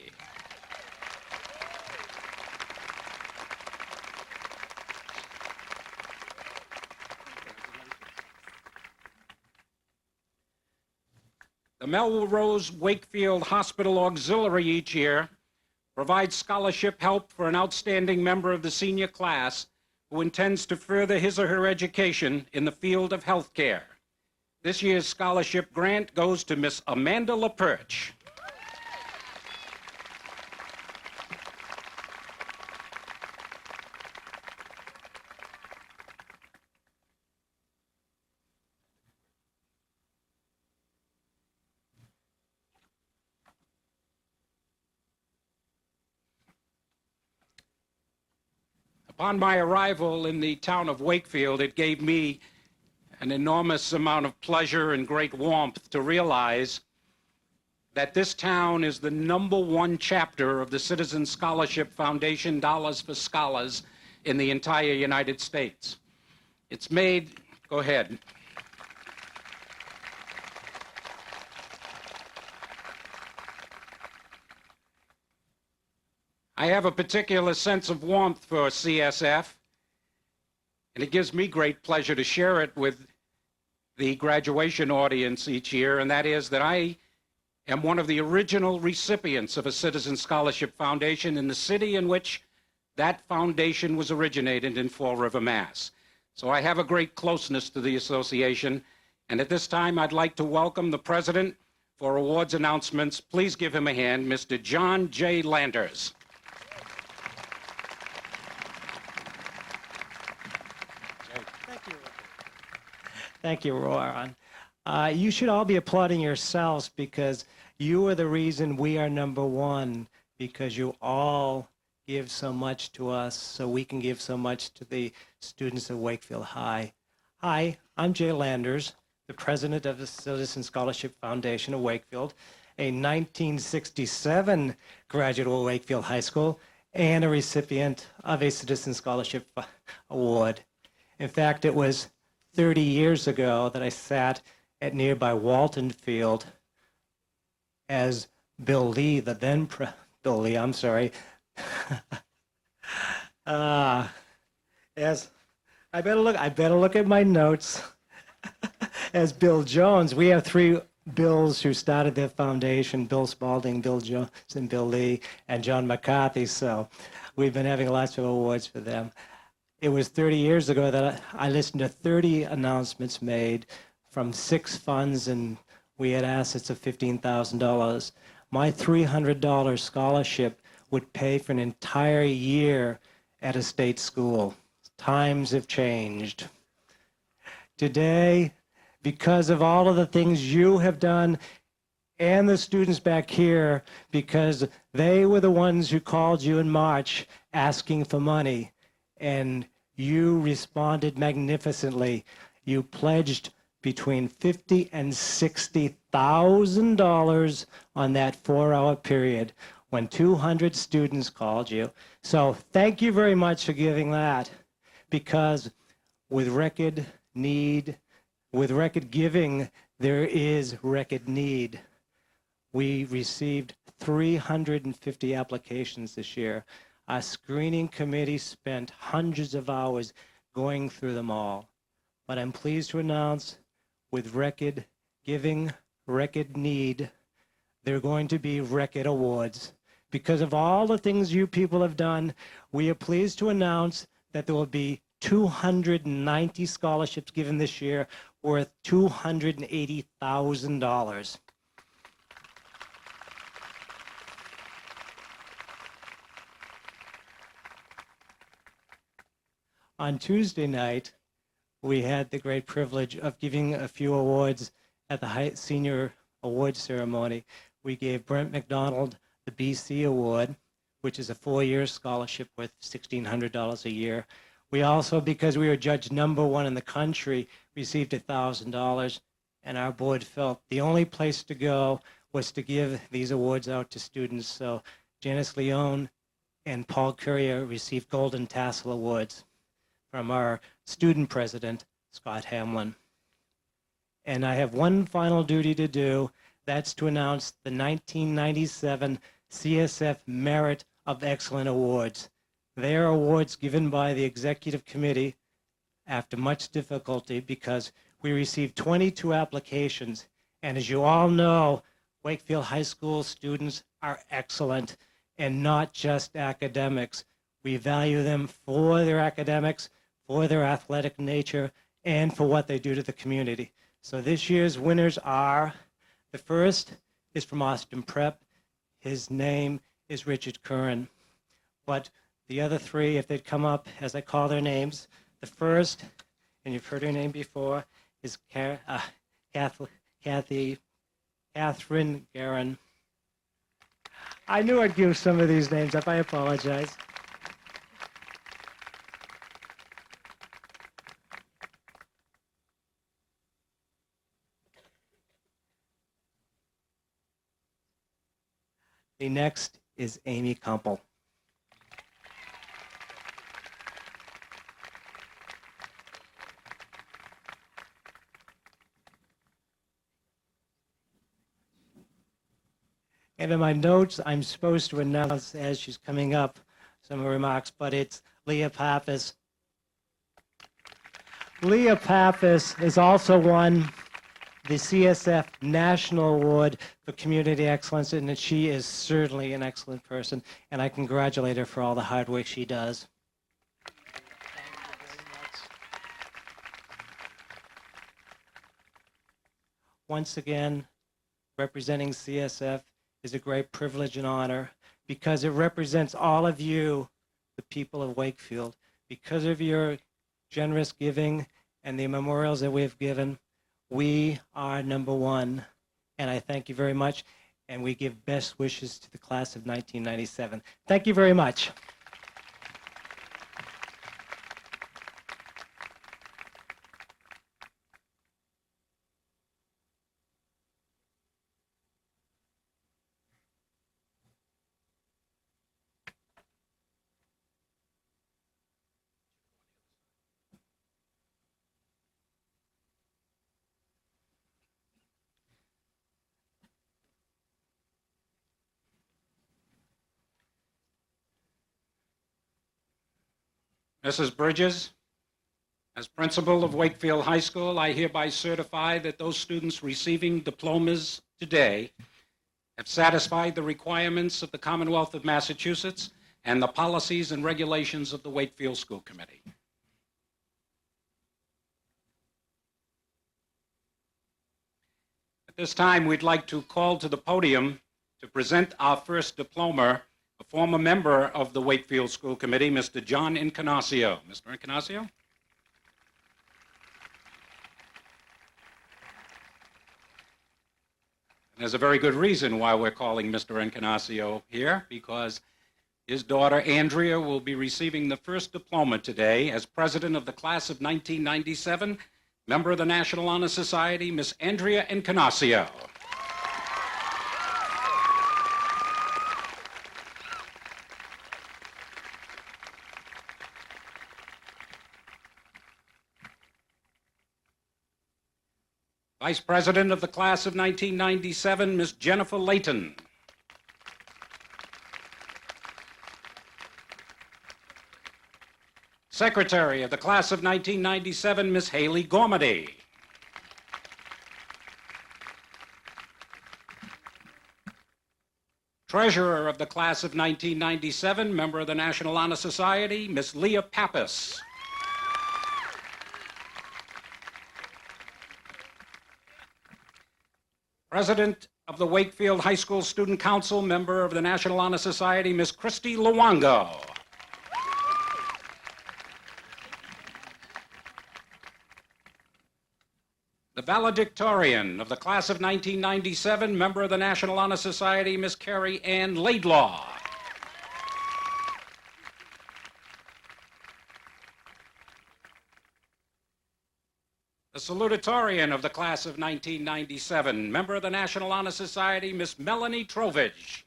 Speaker 6: The Melrose Wakefield Hospital Auxiliary each year provides scholarship help for an outstanding member of the senior class who intends to further his or her education in the field of healthcare. This year's scholarship grant goes to Miss Amanda LaPerch. Upon my arrival in the town of Wakefield, it gave me an enormous amount of pleasure and great warmth to realize that this town is the #1 chapter of the Citizen Scholarship Foundation Dollars for Scholars in the entire United States. It's made, go ahead. I have a particular sense of warmth for CSF, and it gives me great pleasure to share it with the graduation audience each year, and that is that I am one of the original recipients of a Citizen Scholarship Foundation in the city in which that foundation was originated in Fall River, Mass. So I have a great closeness to the association, and at this time I'd like to welcome the president for awards announcements. Please give him a hand, Mr. John J. Landers.
Speaker 10: Thank you, Ron. You should all be applauding yourselves because you are the reason we are #1, because you all give so much to us so we can give so much to the students of Wakefield High. Hi, I'm Jay Landers, the president of the Citizen Scholarship Foundation of Wakefield, a 1967 graduate of Wakefield High School, and a recipient of a Citizen Scholarship Award. In fact, it was 30 years ago that I sat at nearby Walton Field as Bill Lee, the then Bill Lee, I'm sorry. As I better look at my notes. As Bill Jones, we have 3 Bills who started their foundation: Bill Spalding, Bill Jones, and Bill Lee, and John McCarthy. So we've been having lots of awards for them. It was 30 years ago that I listened to 30 announcements made from 6 funds, and we had assets of $15,000. My $300 scholarship would pay for an entire year at a state school. Times have changed. Today, because of all of the things you have done and the students back here, because they were the ones who called you in March asking for money, and you responded magnificently. You pledged between $50,000 and $60,000 on that 4-hour period when 200 students called you. So thank you very much for giving that, because with record giving, there is record need. We received 350 applications this year. Our screening committee spent hundreds of hours going through them all. But I'm pleased to announce, with record giving, record need, there are going to be record awards. Because of all the things you people have done, we are pleased to announce that there will be 290 scholarships given this year worth $280,000. On Tuesday night, we had the great privilege of giving a few awards at the senior awards ceremony. We gave Brent McDonald the BC Award, which is a 4-year scholarship worth $1,600 a year. We also, because we were judged #1 in the country, received $1,000, and our board felt the only place to go was to give these awards out to students. So Janice Leone and Paul Courier received Golden Tassel Awards from our student president, Scott Hamlin. And I have one final duty to do. That's to announce the 1997 CSF Merit of Excellence Awards. They are awards given by the Executive Committee after much difficulty because we received 22 applications. And as you all know, Wakefield High School students are excellent and not just academics. We value them for their academics, for their athletic nature, and for what they do to the community. So this year's winners are, the first is from Austin Prep. His name is Richard Curran. But the other three, if they'd come up as I call their names, the first, and you've heard her name before, is Catherine Guerin. I knew I'd give some of these names up. I apologize. The next is Amy Kumpel. And in my notes, I'm supposed to announce as she's coming up some remarks, but it's Leah Pappas. Leah Pappas has also won the CSF National Award for Community Excellence, and she is certainly an excellent person, and I congratulate her for all the hard work she does. Once again, representing CSF is a great privilege and honor because it represents all of you, the people of Wakefield. Because of your generous giving and the memorials that we've given, we are number one. And I thank you very much. And we give best wishes to the class of 1997. Thank you very much.
Speaker 6: Mrs. Bridges, as principal of Wakefield High School, I hereby certify that those students receiving diplomas today have satisfied the requirements of the Commonwealth of Massachusetts and the policies and regulations of the Wakefield School Committee. At this time, we'd like to call to the podium to present our first diploma, a former member of the Wakefield School Committee, Mr. John Incarnaccio. Mr. Incarnaccio? And there's a very good reason why we're calling Mr. Incarnaccio here, because his daughter, Andrea, will be receiving the first diploma today as president of the class of 1997, member of the National Honor Society, Miss Andrea Incarnaccio. Vice President of the class of 1997, Miss Jennifer Layton. Secretary of the class of 1997, Miss Haley Gormady. Treasurer of the class of 1997, member of the National Honor Society, Miss Leah Pappas. President of the Wakefield High School Student Council, member of the National Honor Society, Miss Christy Luongo. The valedictorian of the class of 1997, member of the National Honor Society, Miss Carrie Ann Laidlaw. The salutatorian of the class of 1997, member of the National Honor Society, Miss Melanie Trovich.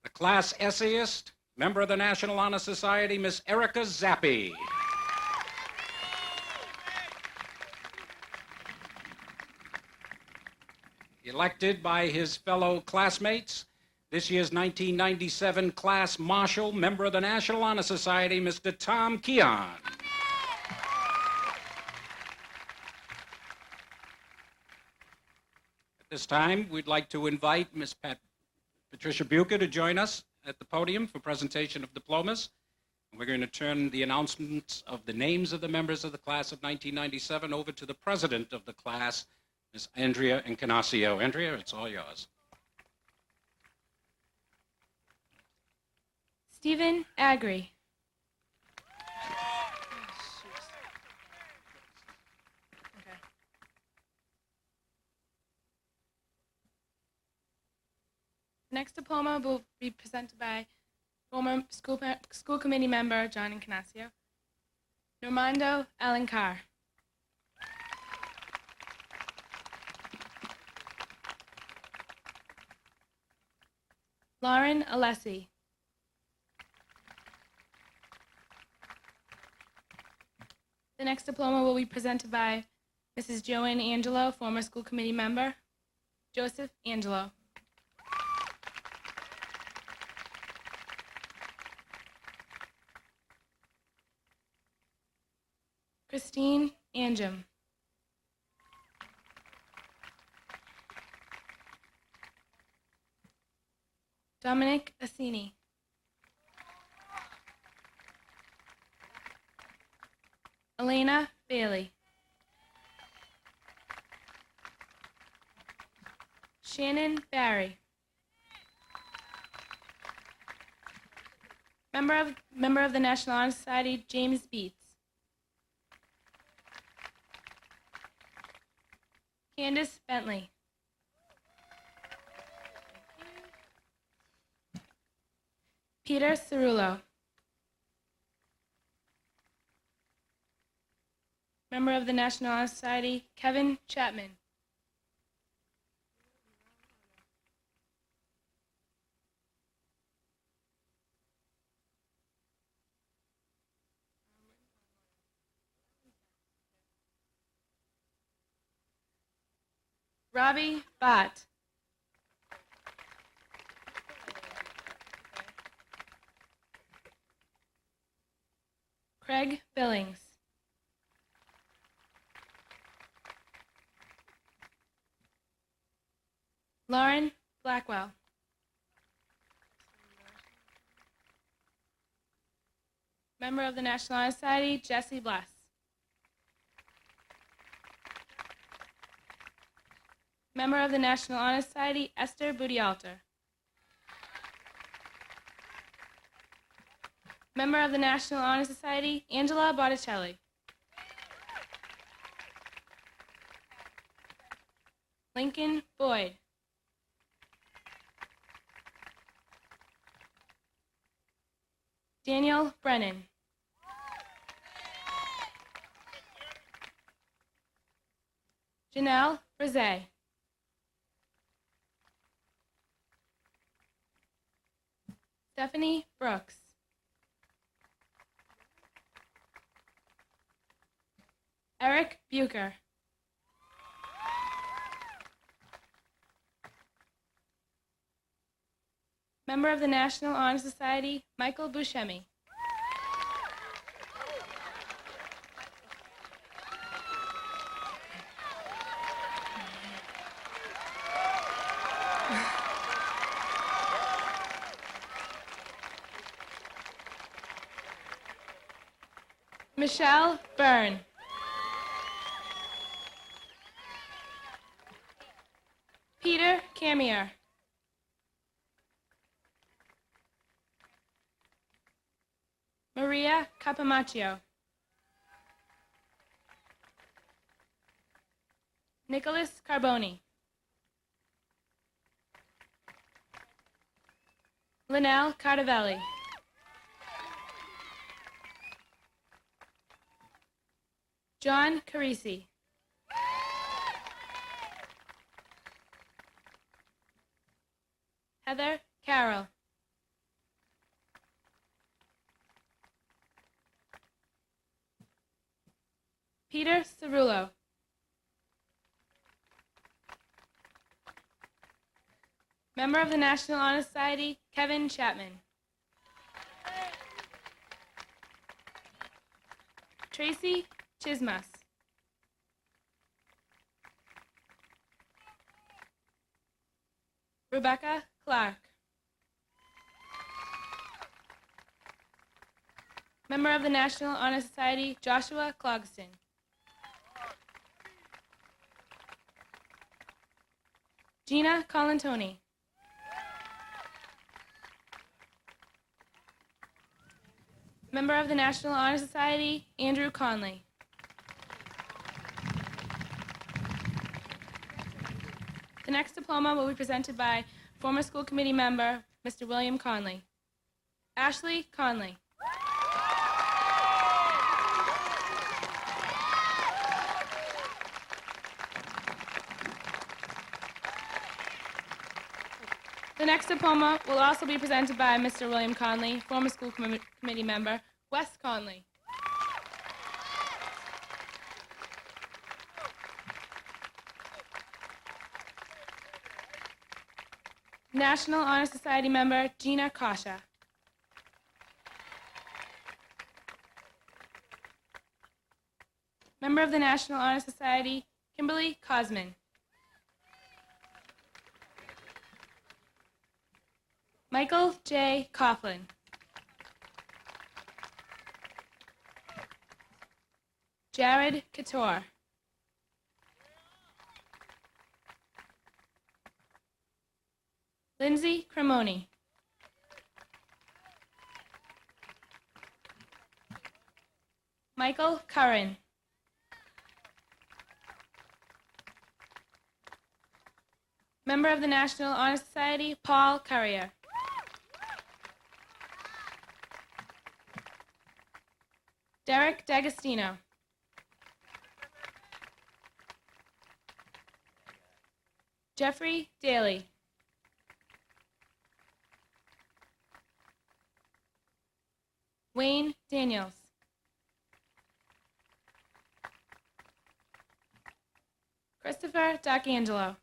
Speaker 6: The class essayist, Member of the National Honor Society, Miss Erica Zappi. Elected by his fellow classmates, this year's 1997 Class Marshal, Member of the National Honor Society, Mr. Tom Keon. At this time, we'd like to invite Miss Patricia Bucher to join us at the podium for presentation of diplomas. And we're going to turn the announcements of the names of the members of the class of 1997 over to the president of the class, Ms. Andrea Encarnacio. Andrea, it's all yours.
Speaker 1: Stephen Agri. Next diploma will be presented by former school committee member John Encarnacio. Normando Alencar. Lauren Alessi. The next diploma will be presented by Mrs. Joanne Angelo, former school committee member. Joseph Angelo. Christine Angem. Dominic Assini. Elena Bailey. Shannon Barry. Member of the National Honor Society, James Beats. Candace Bentley. Peter Cerullo. Member of the National Honor Society, Kevin Chapman. Robbie Bott. Craig Billings. Lauren Blackwell. Member of the National Honor Society, Jesse Bless. Member of the National Honor Society, Esther Budialter. Member of the National Honor Society, Angela Botticelli. Lincoln Boyd. Daniel Brennan. Janelle Brzee. Stephanie Brooks. Eric Bucher. Member of the National Honor Society, Michael Buscemi. Michelle Byrne. Peter Camier. Maria Capomaccio. Nicholas Carboni. Linnell Cardavelli. John Carisi. Heather Carroll. Peter Cerullo. Member of the National Honor Society, Kevin Chapman. Tracy Chismas. Rebecca Clark. Member of the National Honor Society, Joshua Clogston. Gina Colantoni. Member of the National Honor Society, Andrew Conley. The next diploma will be presented by former school committee member, Mr. William Conley. Ashley Conley. The next diploma will also be presented by Mr. William Conley, former school committee member, Wes Conley. National Honor Society member, Gina Kasha. Member of the National Honor Society, Kimberly Cosman. Michael J. Coughlin. Jared Couture. Lindsay Cremoni. Michael Curran. Member of the National Honor Society, Paul Currier. Derek D'Agostino. Jeffrey Daly. Wayne Daniels. Christopher D'Angelo.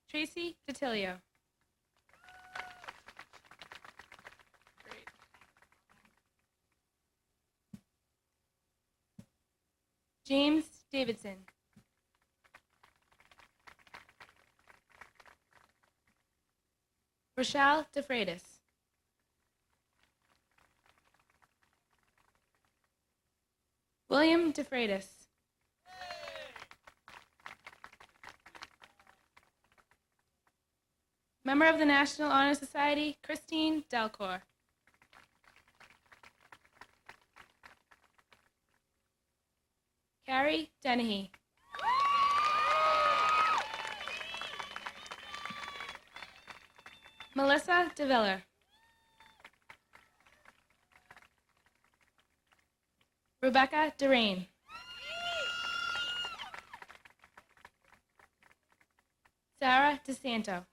Speaker 1: Tracy DiTilio. James Davidson. Rochelle DeFreitas. William DeFreitas. Member of the National Honor Society, Christine Delcourt. Carrie Dennehy. Melissa DeViller. Rebecca Durain. Sarah DeSanto.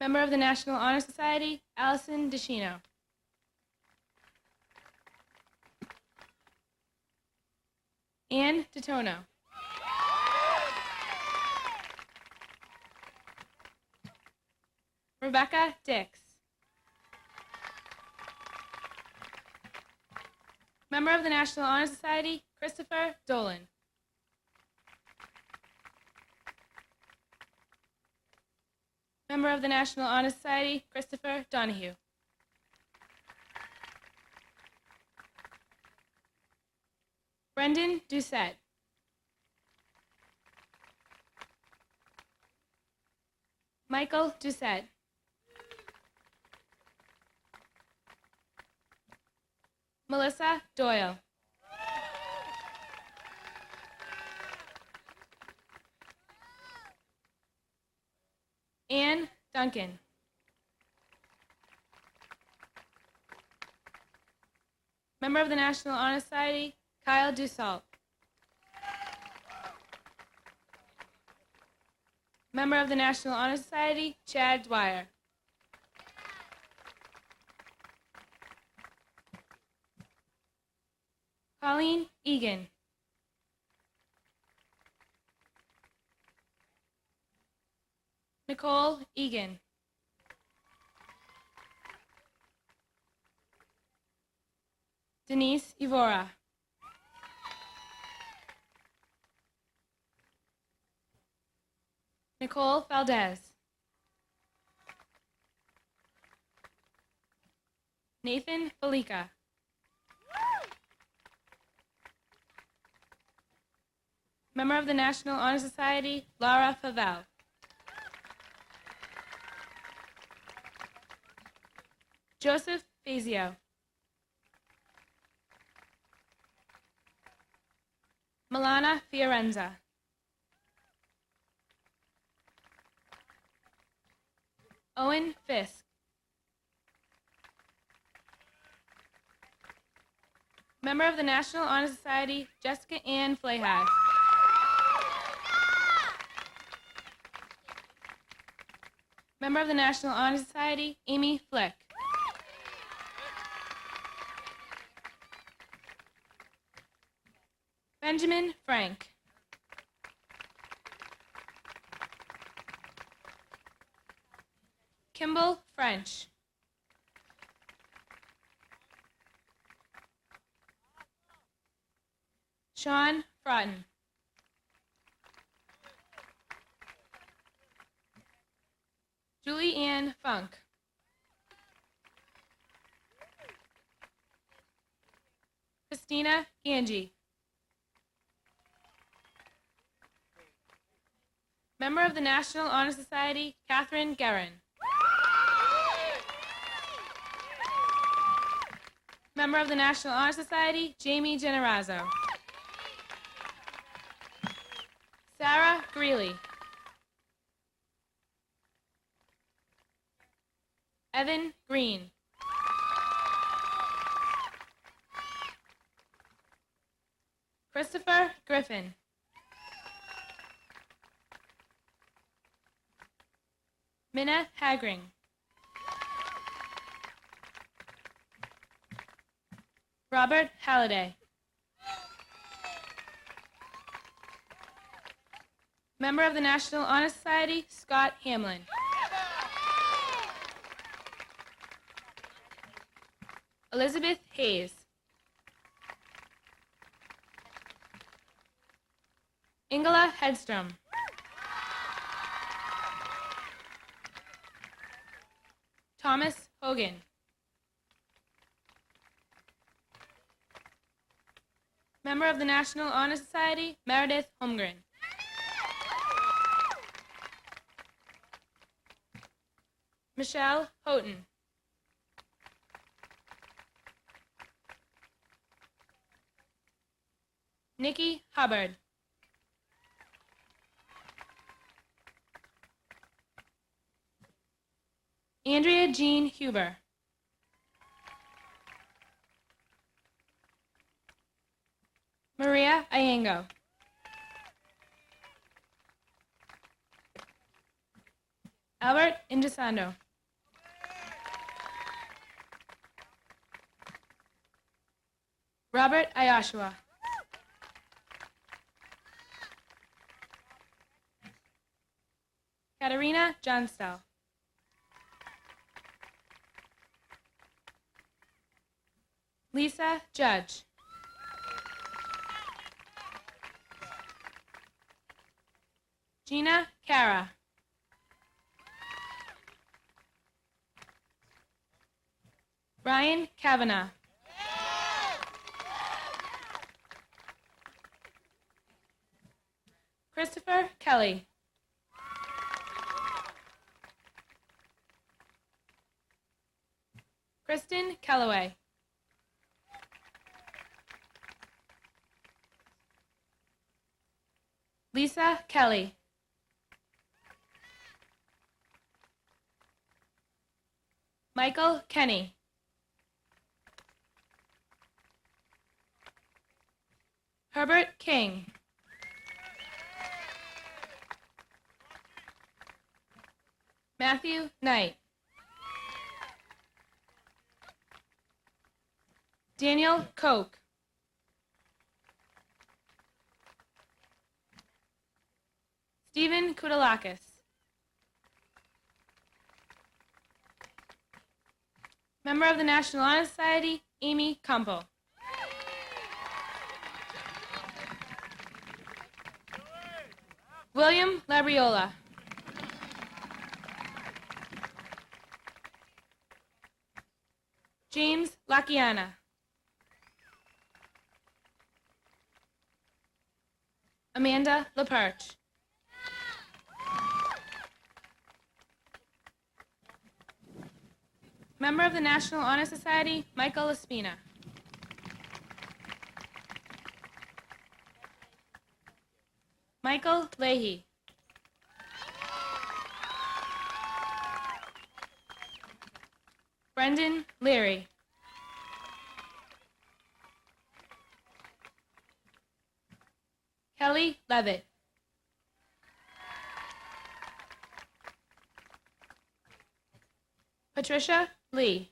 Speaker 1: Member of the National Honor Society, Allison DeShino. Anne DeTono. Rebecca Dix. Member of the National Honor Society, Christopher Dolan. Member of the National Honor Society, Christopher Donahue. Brendan Doucette. Michael Doucette. Melissa Doyle. Anne Duncan. Member of the National Honor Society, Kyle Dussault. Member of the National Honor Society, Chad Dwyer. Colleen Egan. Nicole Egan. Denise Evora. Nicole Valdez. Nathan Felica. Member of the National Honor Society, Laura Favel. Joseph Fazio. Milana Fiorenza. Owen Fisk. Member of the National Honor Society, Jessica Ann Flahad. Member of the National Honor Society, Amy Flick. Benjamin Frank. Kimball French. Sean Broughton. Julie Ann Funk. Christina Ganji. Member of the National Honor Society, Catherine Guerin. Member of the National Honor Society, Jamie Generazzo. Sarah Greeley. Evan Green. Christopher Griffin. Minna Hagring. Robert Halliday. Member of the National Honor Society, Scott Hamlin. Elizabeth Hayes. Ingela Hedstrom. Thomas Hogan. Member of the National Honor Society, Meredith Holmgren. Michelle Houghton. Nikki Hubbard. Andrea Jean Huber. Maria Ayengo. Albert Indesando. Robert Ayashua. Katarina Johnstel. Lisa Judge. Gina Cara. Ryan Kavanaugh. Christopher Kelly. Kristen Kellaway. Lisa Kelly. Michael Kenny. Herbert King. Matthew Knight. Daniel Koch. Stephen Koudalakis. Member of the National Honor Society, Amy Kumpo. William Labriola. James Lakiana. Amanda Leperch. Member of the National Honor Society, Michael Espina. Michael Leahy. Brendan Leary. Kelly Levitt. Patricia Lee.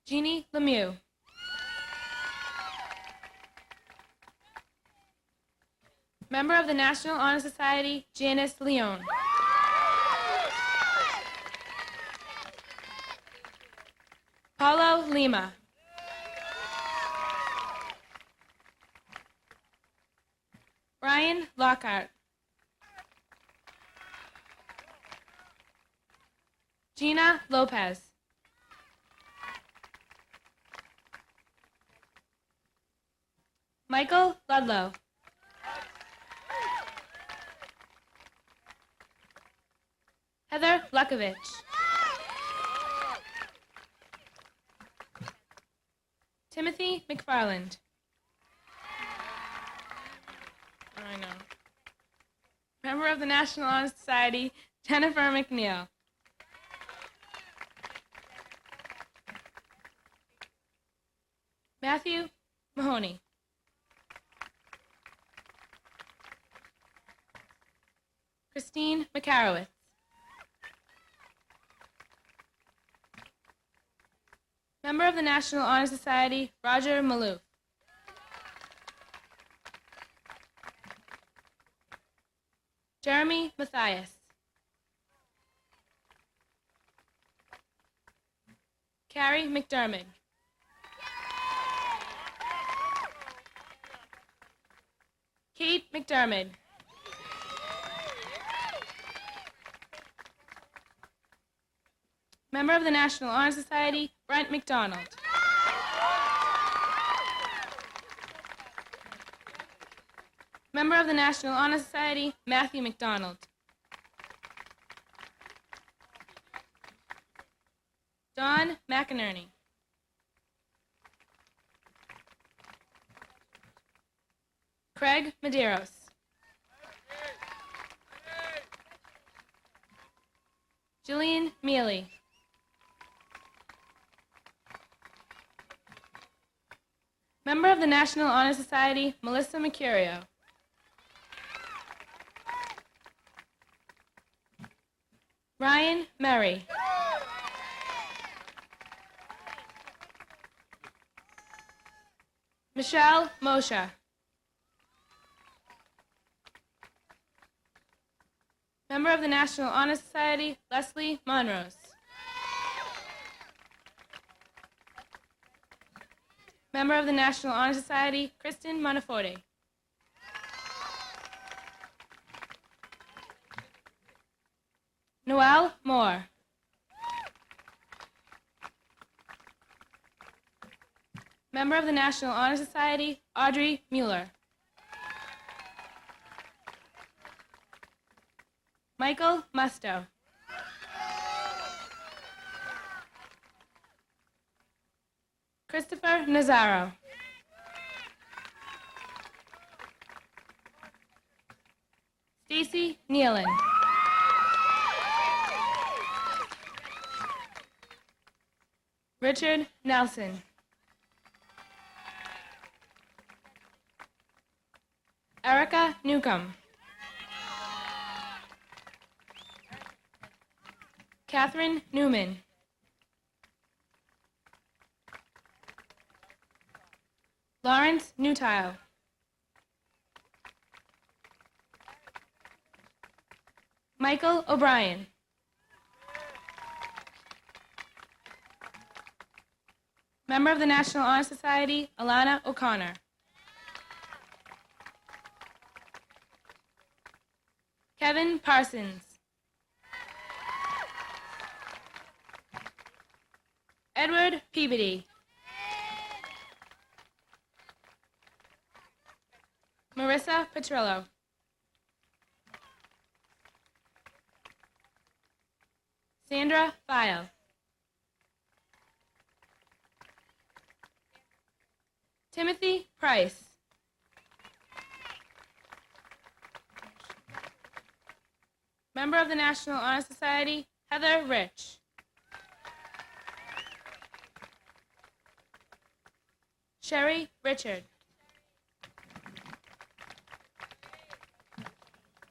Speaker 1: Jeannie Lemieux. Member of the National Honor Society, Janice Leone. Paulo Lima. Brian Lockhart. Gina Lopez. Michael Ludlow. Heather Lukovich. Timothy McFarland. I know. Member of the National Honor Society, Jennifer McNeil. Matthew Mahoney. Christine McCarowitz. Member of the National Honor Society, Roger Maloof. Jeremy Mathias. Carrie McDermott. Kate McDermott. Member of the National Honor Society, Brent McDonald. Member of the National Honor Society, Matthew McDonald. Don McInerney. Craig Medeiros. Jillian Mealy. Member of the National Honor Society, Melissa Mercurio. Ryan Murray. Michelle Moshe. Member of the National Honor Society, Leslie Monrose. Member of the National Honor Society, Kristen Monaforte. Noelle Moore. Member of the National Honor Society, Audrey Mueller. Michael Musto. Christopher Nazaro. Stacy Nealon. Richard Nelson. Erica Newcomb. Catherine Newman. Lawrence Newtile. Michael O'Brien. Member of the National Honor Society, Alana O'Connor. Kevin Parsons. Edward Peabody. Marissa Petrillo. Sandra File. Timothy Price. Member of the National Honor Society, Heather Rich. Sherry Richard.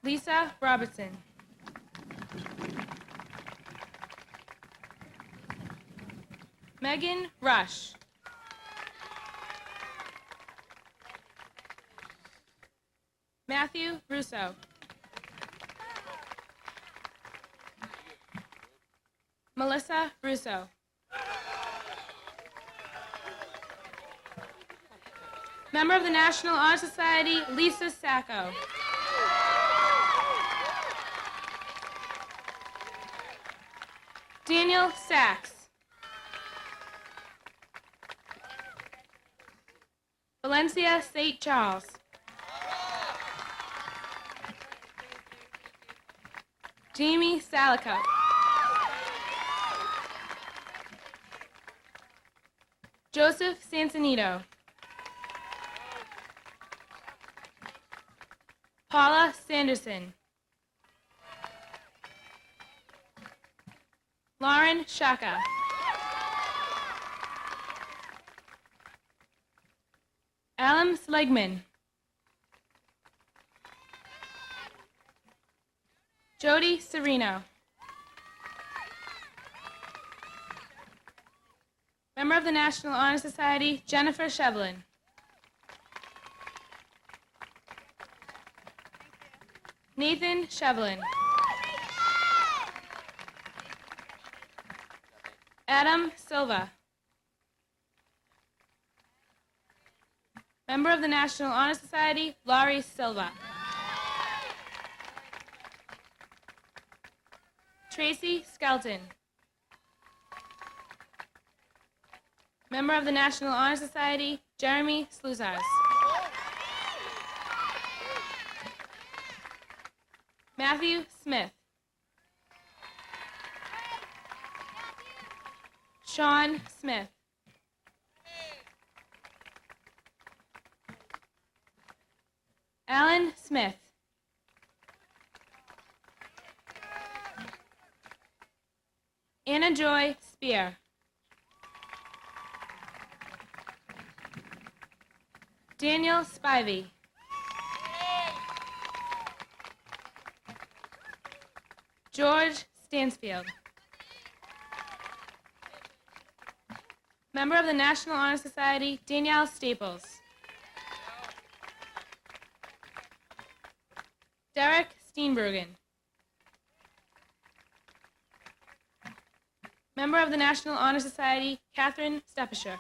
Speaker 1: Lisa Robertson. Megan Rush. Matthew Russo. Melissa Russo. Member of the National Honor Society, Lisa Sacco. Daniel Sachs. Valencia St. Charles. Jamie Salico. Joseph Sansonito. Paula Sanderson. Lauren Shaka. Alan Slegman. Jody Sereno. Member of the National Honor Society, Jennifer Shevlin. Nathan Shevlin. Adam Silva. Member of the National Honor Society, Laurie Silva. Tracy Skelton. Member of the National Honor Society, Jeremy Sluzars. Matthew Smith. Sean Smith. Alan Smith. Anna Joy Spear. Daniel Spivey. George Stansfield. Member of the National Honor Society, Danielle Staples. Derek Steenbergen. Member of the National Honor Society, Catherine Stepashuk.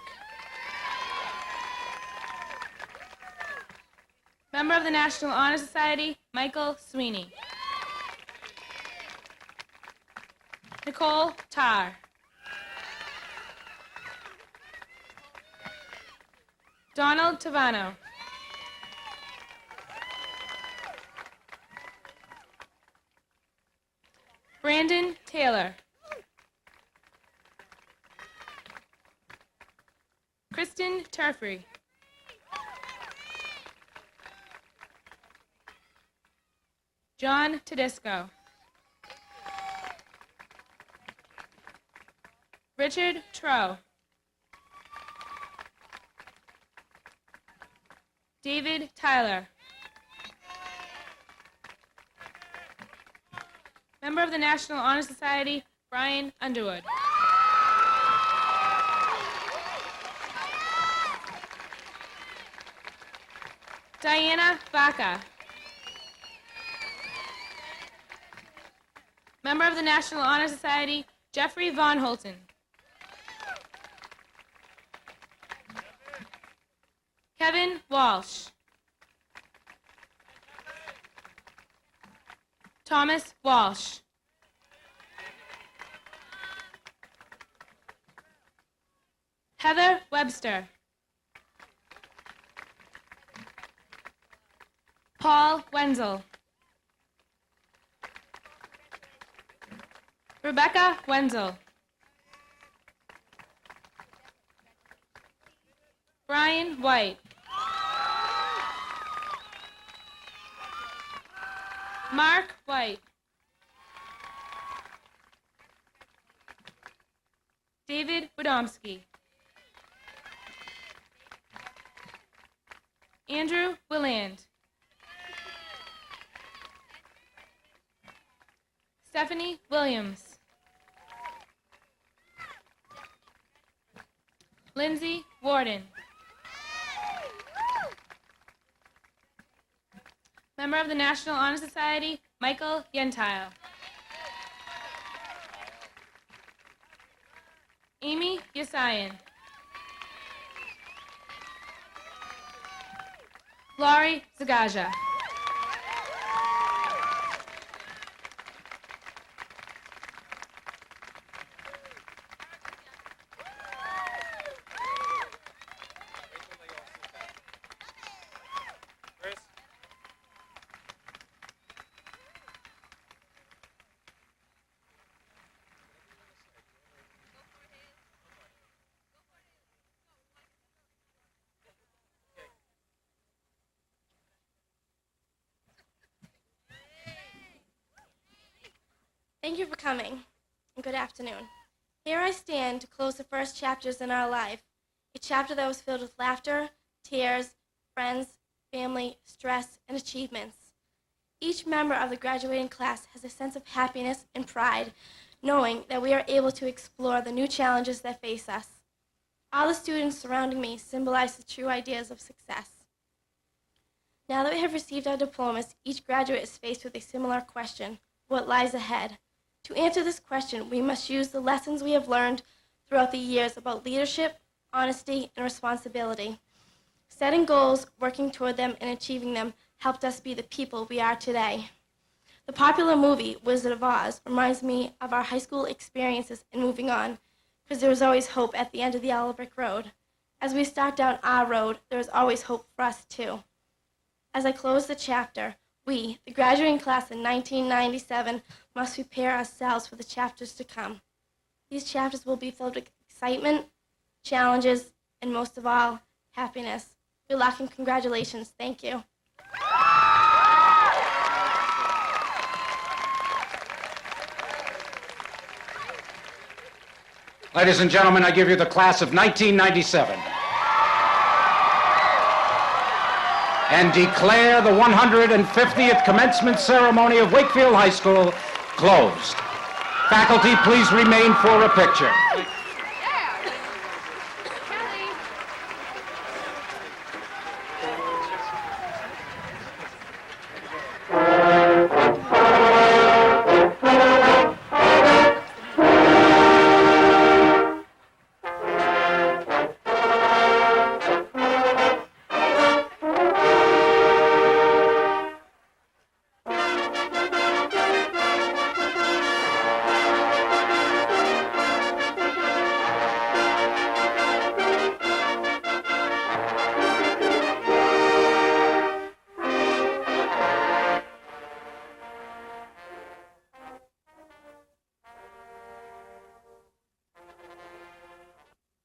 Speaker 1: Member of the National Honor Society, Michael Sweeney. Nicole Tarr. Donald Tavano. Brandon Taylor. Kristen Turfrey. John Tedesco. Richard Trow. David Tyler. Member of the National Honor Society, Brian Underwood. Diana Baca. Member of the National Honor Society, Jeffrey Von Holten. Kevin Walsh. Thomas Walsh. Heather Webster. Paul Wenzel. Rebecca Wenzel. Brian White. Mark White. David Wodomski. Andrew Willand. Stephanie Williams. Lindsay Warden. Member of the National Honor Society, Michael Yentile. Amy Yasayan. Laurie Zagaja.
Speaker 8: Thank you for coming, and good afternoon. Here I stand to close the first chapters in our life, a chapter that was filled with laughter, tears, friends, family, stress, and achievements. Each member of the graduating class has a sense of happiness and pride, knowing that we are able to explore the new challenges that face us. All the students surrounding me symbolize the true ideas of success. Now that we have received our diplomas, each graduate is faced with a similar question: what lies ahead? To answer this question, we must use the lessons we have learned throughout the years about leadership, honesty, and responsibility. Setting goals, working toward them, and achieving them helped us be the people we are today. The popular movie, Wizard of Oz, reminds me of our high school experiences in moving on, because there was always hope at the end of the yellow brick road. As we start down our road, there is always hope for us too. As I close the chapter, we, the graduating class in 1997, must prepare ourselves for the chapters to come. These chapters will be filled with excitement, challenges, and most of all, happiness. Good luck and congratulations. Thank you.
Speaker 6: Ladies and gentlemen, I give you the class of 1997. And declare the 150th commencement ceremony of Wakefield High School closed. Faculty, please remain for a picture.